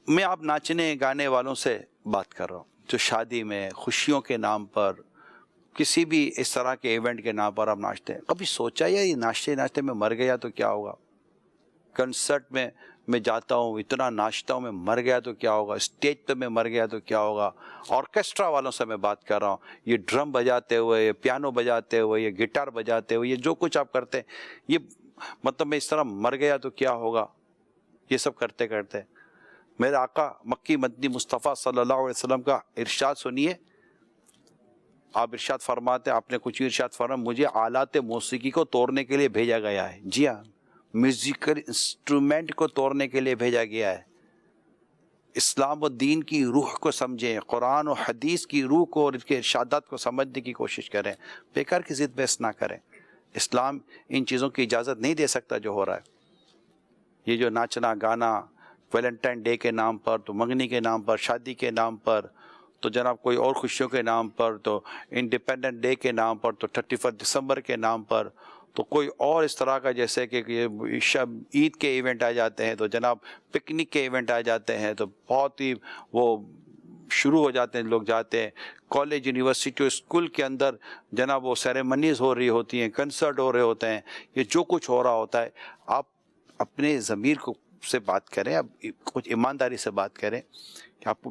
میں آپ ناچنے گانے والوں سے بات کر رہا ہوں جو شادی میں خوشیوں کے نام پر، کسی بھی اس طرح کے ایونٹ کے نام پر آپ ناچتے ہیں۔ کبھی سوچا یا یہ ناچتے ناچتے میں مر گیا تو کیا ہوگا؟ کنسرٹ میں جاتا ہوں، اتنا ناچتا ہوں، میں مر گیا تو کیا ہوگا؟ اسٹیج پہ میں مر گیا تو کیا ہوگا؟ آرکیسٹرا والوں سے میں بات کر رہا ہوں، یہ ڈرم بجاتے ہوئے، یہ پیانو بجاتے ہوئے، یہ گٹار بجاتے ہوئے، یہ جو کچھ آپ کرتے ہیں، یہ مطلب میں اس طرح مر گیا تو کیا ہوگا؟ یہ سب کرتے کرتے میرے آقا مکی مدنی مصطفیٰ صلی اللہ علیہ وسلم کا ارشاد سنیے۔ آپ ارشاد فرماتے ہیں، آپ نے کچھ ارشاد فرمایا، مجھے آلات موسیقی کو توڑنے کے لیے بھیجا گیا ہے۔ جی ہاں، میوزیکل انسٹرومنٹ کو توڑنے کے لیے بھیجا گیا ہے۔ اسلام و دین کی روح کو سمجھیں، قرآن و حدیث کی روح کو اور اس کے ارشادات کو سمجھنے کی کوشش کریں، بیکار کی ضد بحث نہ کریں۔ اسلام ان چیزوں کی اجازت نہیں دے سکتا جو ہو رہا ہے۔ یہ جو ناچنا گانا ویلنٹائن ڈے کے نام پر، تو منگنی کے نام پر، شادی کے نام پر، تو جناب کوئی اور خوشیوں کے نام پر، تو انڈیپینڈنٹ ڈے کے نام پر، تو 31 دسمبر کے نام پر، تو کوئی اور اس طرح کا جیسے کہ عید کے ایونٹ آ جاتے ہیں، تو جناب پکنک کے ایونٹ آ جاتے ہیں، تو بہت ہی وہ شروع ہو جاتے ہیں، لوگ جاتے ہیں کالج یونیورسٹی اسکول کے اندر، جناب وہ سیریمنیز ہو رہی ہوتی ہیں، کنسرٹ ہو رہے ہوتے ہیں، یہ جو کچھ ہو رہا ہوتا ہے، آپ اپنے ضمیر کو سے بات کریں, اب کچھ ایمانداری سے بات کریں کہ آپ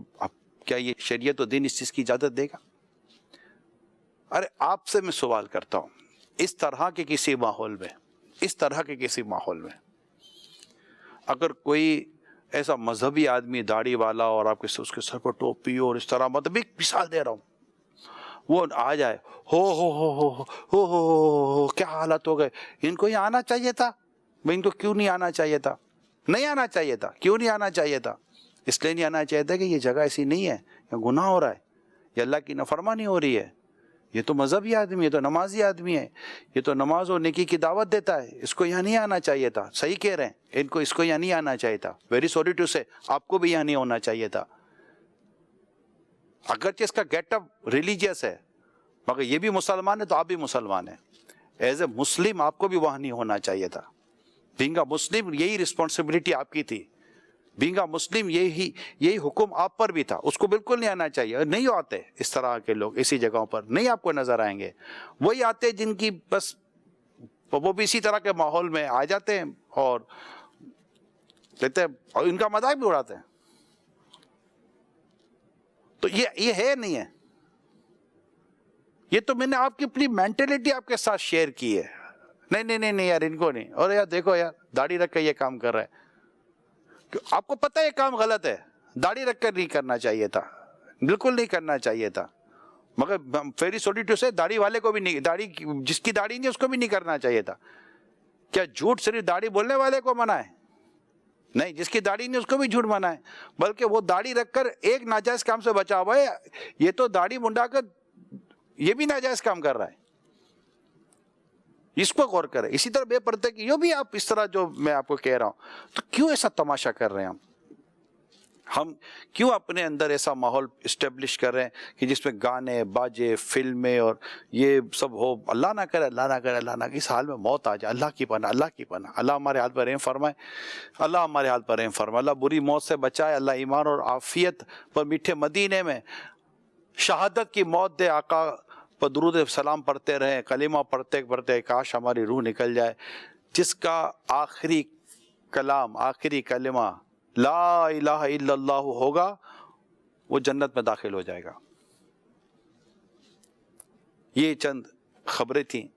کیا یہ شریعت و دین اس چیز کی اجازت دے گا؟ ارے آپ سے میں سوال کرتا ہوں, اس طرح کے کسی ماحول میں اگر کوئی ایسا مذہبی آدمی داڑھی والا اور آپ کے اس کے سر پر ٹوپی اور اس طرح, مطلب ایک مثال دے رہا ہوں, وہ آ جائے ہو کیا حالت ہو گئے, ان کو یہ آنا چاہیے تھا, ان کو کیوں نہیں آنا چاہیے تھا؟ نہیں آنا چاہیے تھا. کیوں نہیں آنا چاہیے تھا؟ اس لیے نہیں آنا چاہیے تھا کہ یہ جگہ ایسی نہیں ہے, یا گناہ ہو رہا ہے, یا اللہ کی نافرمانی ہو رہی ہے. یہ تو مذہبی آدمی ہے, تو نمازی آدمی ہے, یہ تو نماز اور نیکی کی دعوت دیتا ہے, اس کو یہاں نہیں آنا چاہیے تھا. صحیح کہہ رہے ہیں, اس کو یہاں نہیں آنا چاہیے تھا. ویری سوری ٹو سے, آپ کو بھی یہاں نہیں ہونا چاہیے تھا. اگرچہ اس کا گیٹ اپ ریلیجیس ہے, مگر یہ بھی مسلمان ہے تو آپ بھی مسلمان ہیں. ایز اے مسلم آپ کو بھی وہاں نہیں ہونا چاہیے تھا. بینگ اے مسلم یہی رسپانسبلٹی آپ کی تھی. بینگ اے مسلم یہی حکم آپ پر بھی تھا. اس کو بالکل نہیں آنا چاہیے. نہیں آتے اس طرح کے لوگ, اسی جگہوں پر نہیں آپ کو نظر آئیں گے. وہی آتے جن کی بس وہ بھی اسی طرح کے ماحول میں آ جاتے ہیں اور کہتے ہیں, اور ان کا مذاق بھی اڑاتے ہیں. تو یہ ہے نہیں ہے. یہ تو میں نے آپ کی اپنی مینٹلٹی آپ کے ساتھ شیئر کی ہے. نہیں یار, ان کو نہیں. اور یار دیکھو یار, داڑھی رکھ کے یہ کام کر رہا ہے. آپ کو پتہ ہے یہ کام غلط ہے, داڑھی رکھ کر نہیں کرنا چاہیے تھا, بالکل نہیں کرنا چاہیے تھا. مگر فیری سوری ٹو سے داڑھی والے کو بھی نہیں, داڑھی جس کی داڑھی نہیں اس کو بھی نہیں کرنا چاہیے تھا. کیا جھوٹ صرف داڑھی بولنے والے کو منع ہے؟ نہیں, جس کی داڑھی نہیں اس کو بھی جھوٹ منع ہے. بلکہ وہ داڑھی رکھ کر ایک ناجائز کام سے بچا ہوا ہے, یہ تو داڑھی منڈا کر یہ بھی ناجائز کام کر رہا ہے. اس کو غور کریں. اسی طرح بے پردے کی, یہ بھی آپ اس طرح جو میں آپ کو کہہ رہا ہوں, تو کیوں ایسا تماشا کر رہے ہیں ہم کیوں اپنے اندر ایسا ماحول اسٹیبلش کر رہے ہیں کہ جس میں گانے باجے فلمیں اور یہ سب ہو؟ اللہ نہ کرے, اللہ نہ کرے, اللہ نہ کرے اس حال میں موت آ جائے. اللہ کی پناہ, اللہ کی پناہ. اللہ ہمارے حال پر رحم فرمائے, اللہ ہمارے حال پر رحم فرمائے. اللہ بری موت سے بچائے. اللہ ایمان اور عافیت پر میٹھے مدینے میں شہادت کی موت دے. آقا پر درود سلام پڑھتے رہیں, کلمہ پڑھتے پڑھتے کاش ہماری روح نکل جائے. جس کا آخری کلام, آخری کلمہ لا الہ الا اللہ ہوگا, وہ جنت میں داخل ہو جائے گا. یہ چند خبریں تھیں.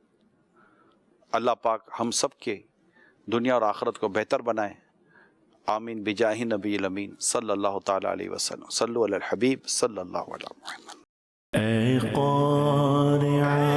اللہ پاک ہم سب کے دنیا اور آخرت کو بہتر بنائے. آمین بجاہ نبی الامین صلی اللہ تعالی علیہ وسلم. صلو علی الحبیب صلی اللہ علیہ وسلم. اے قارئ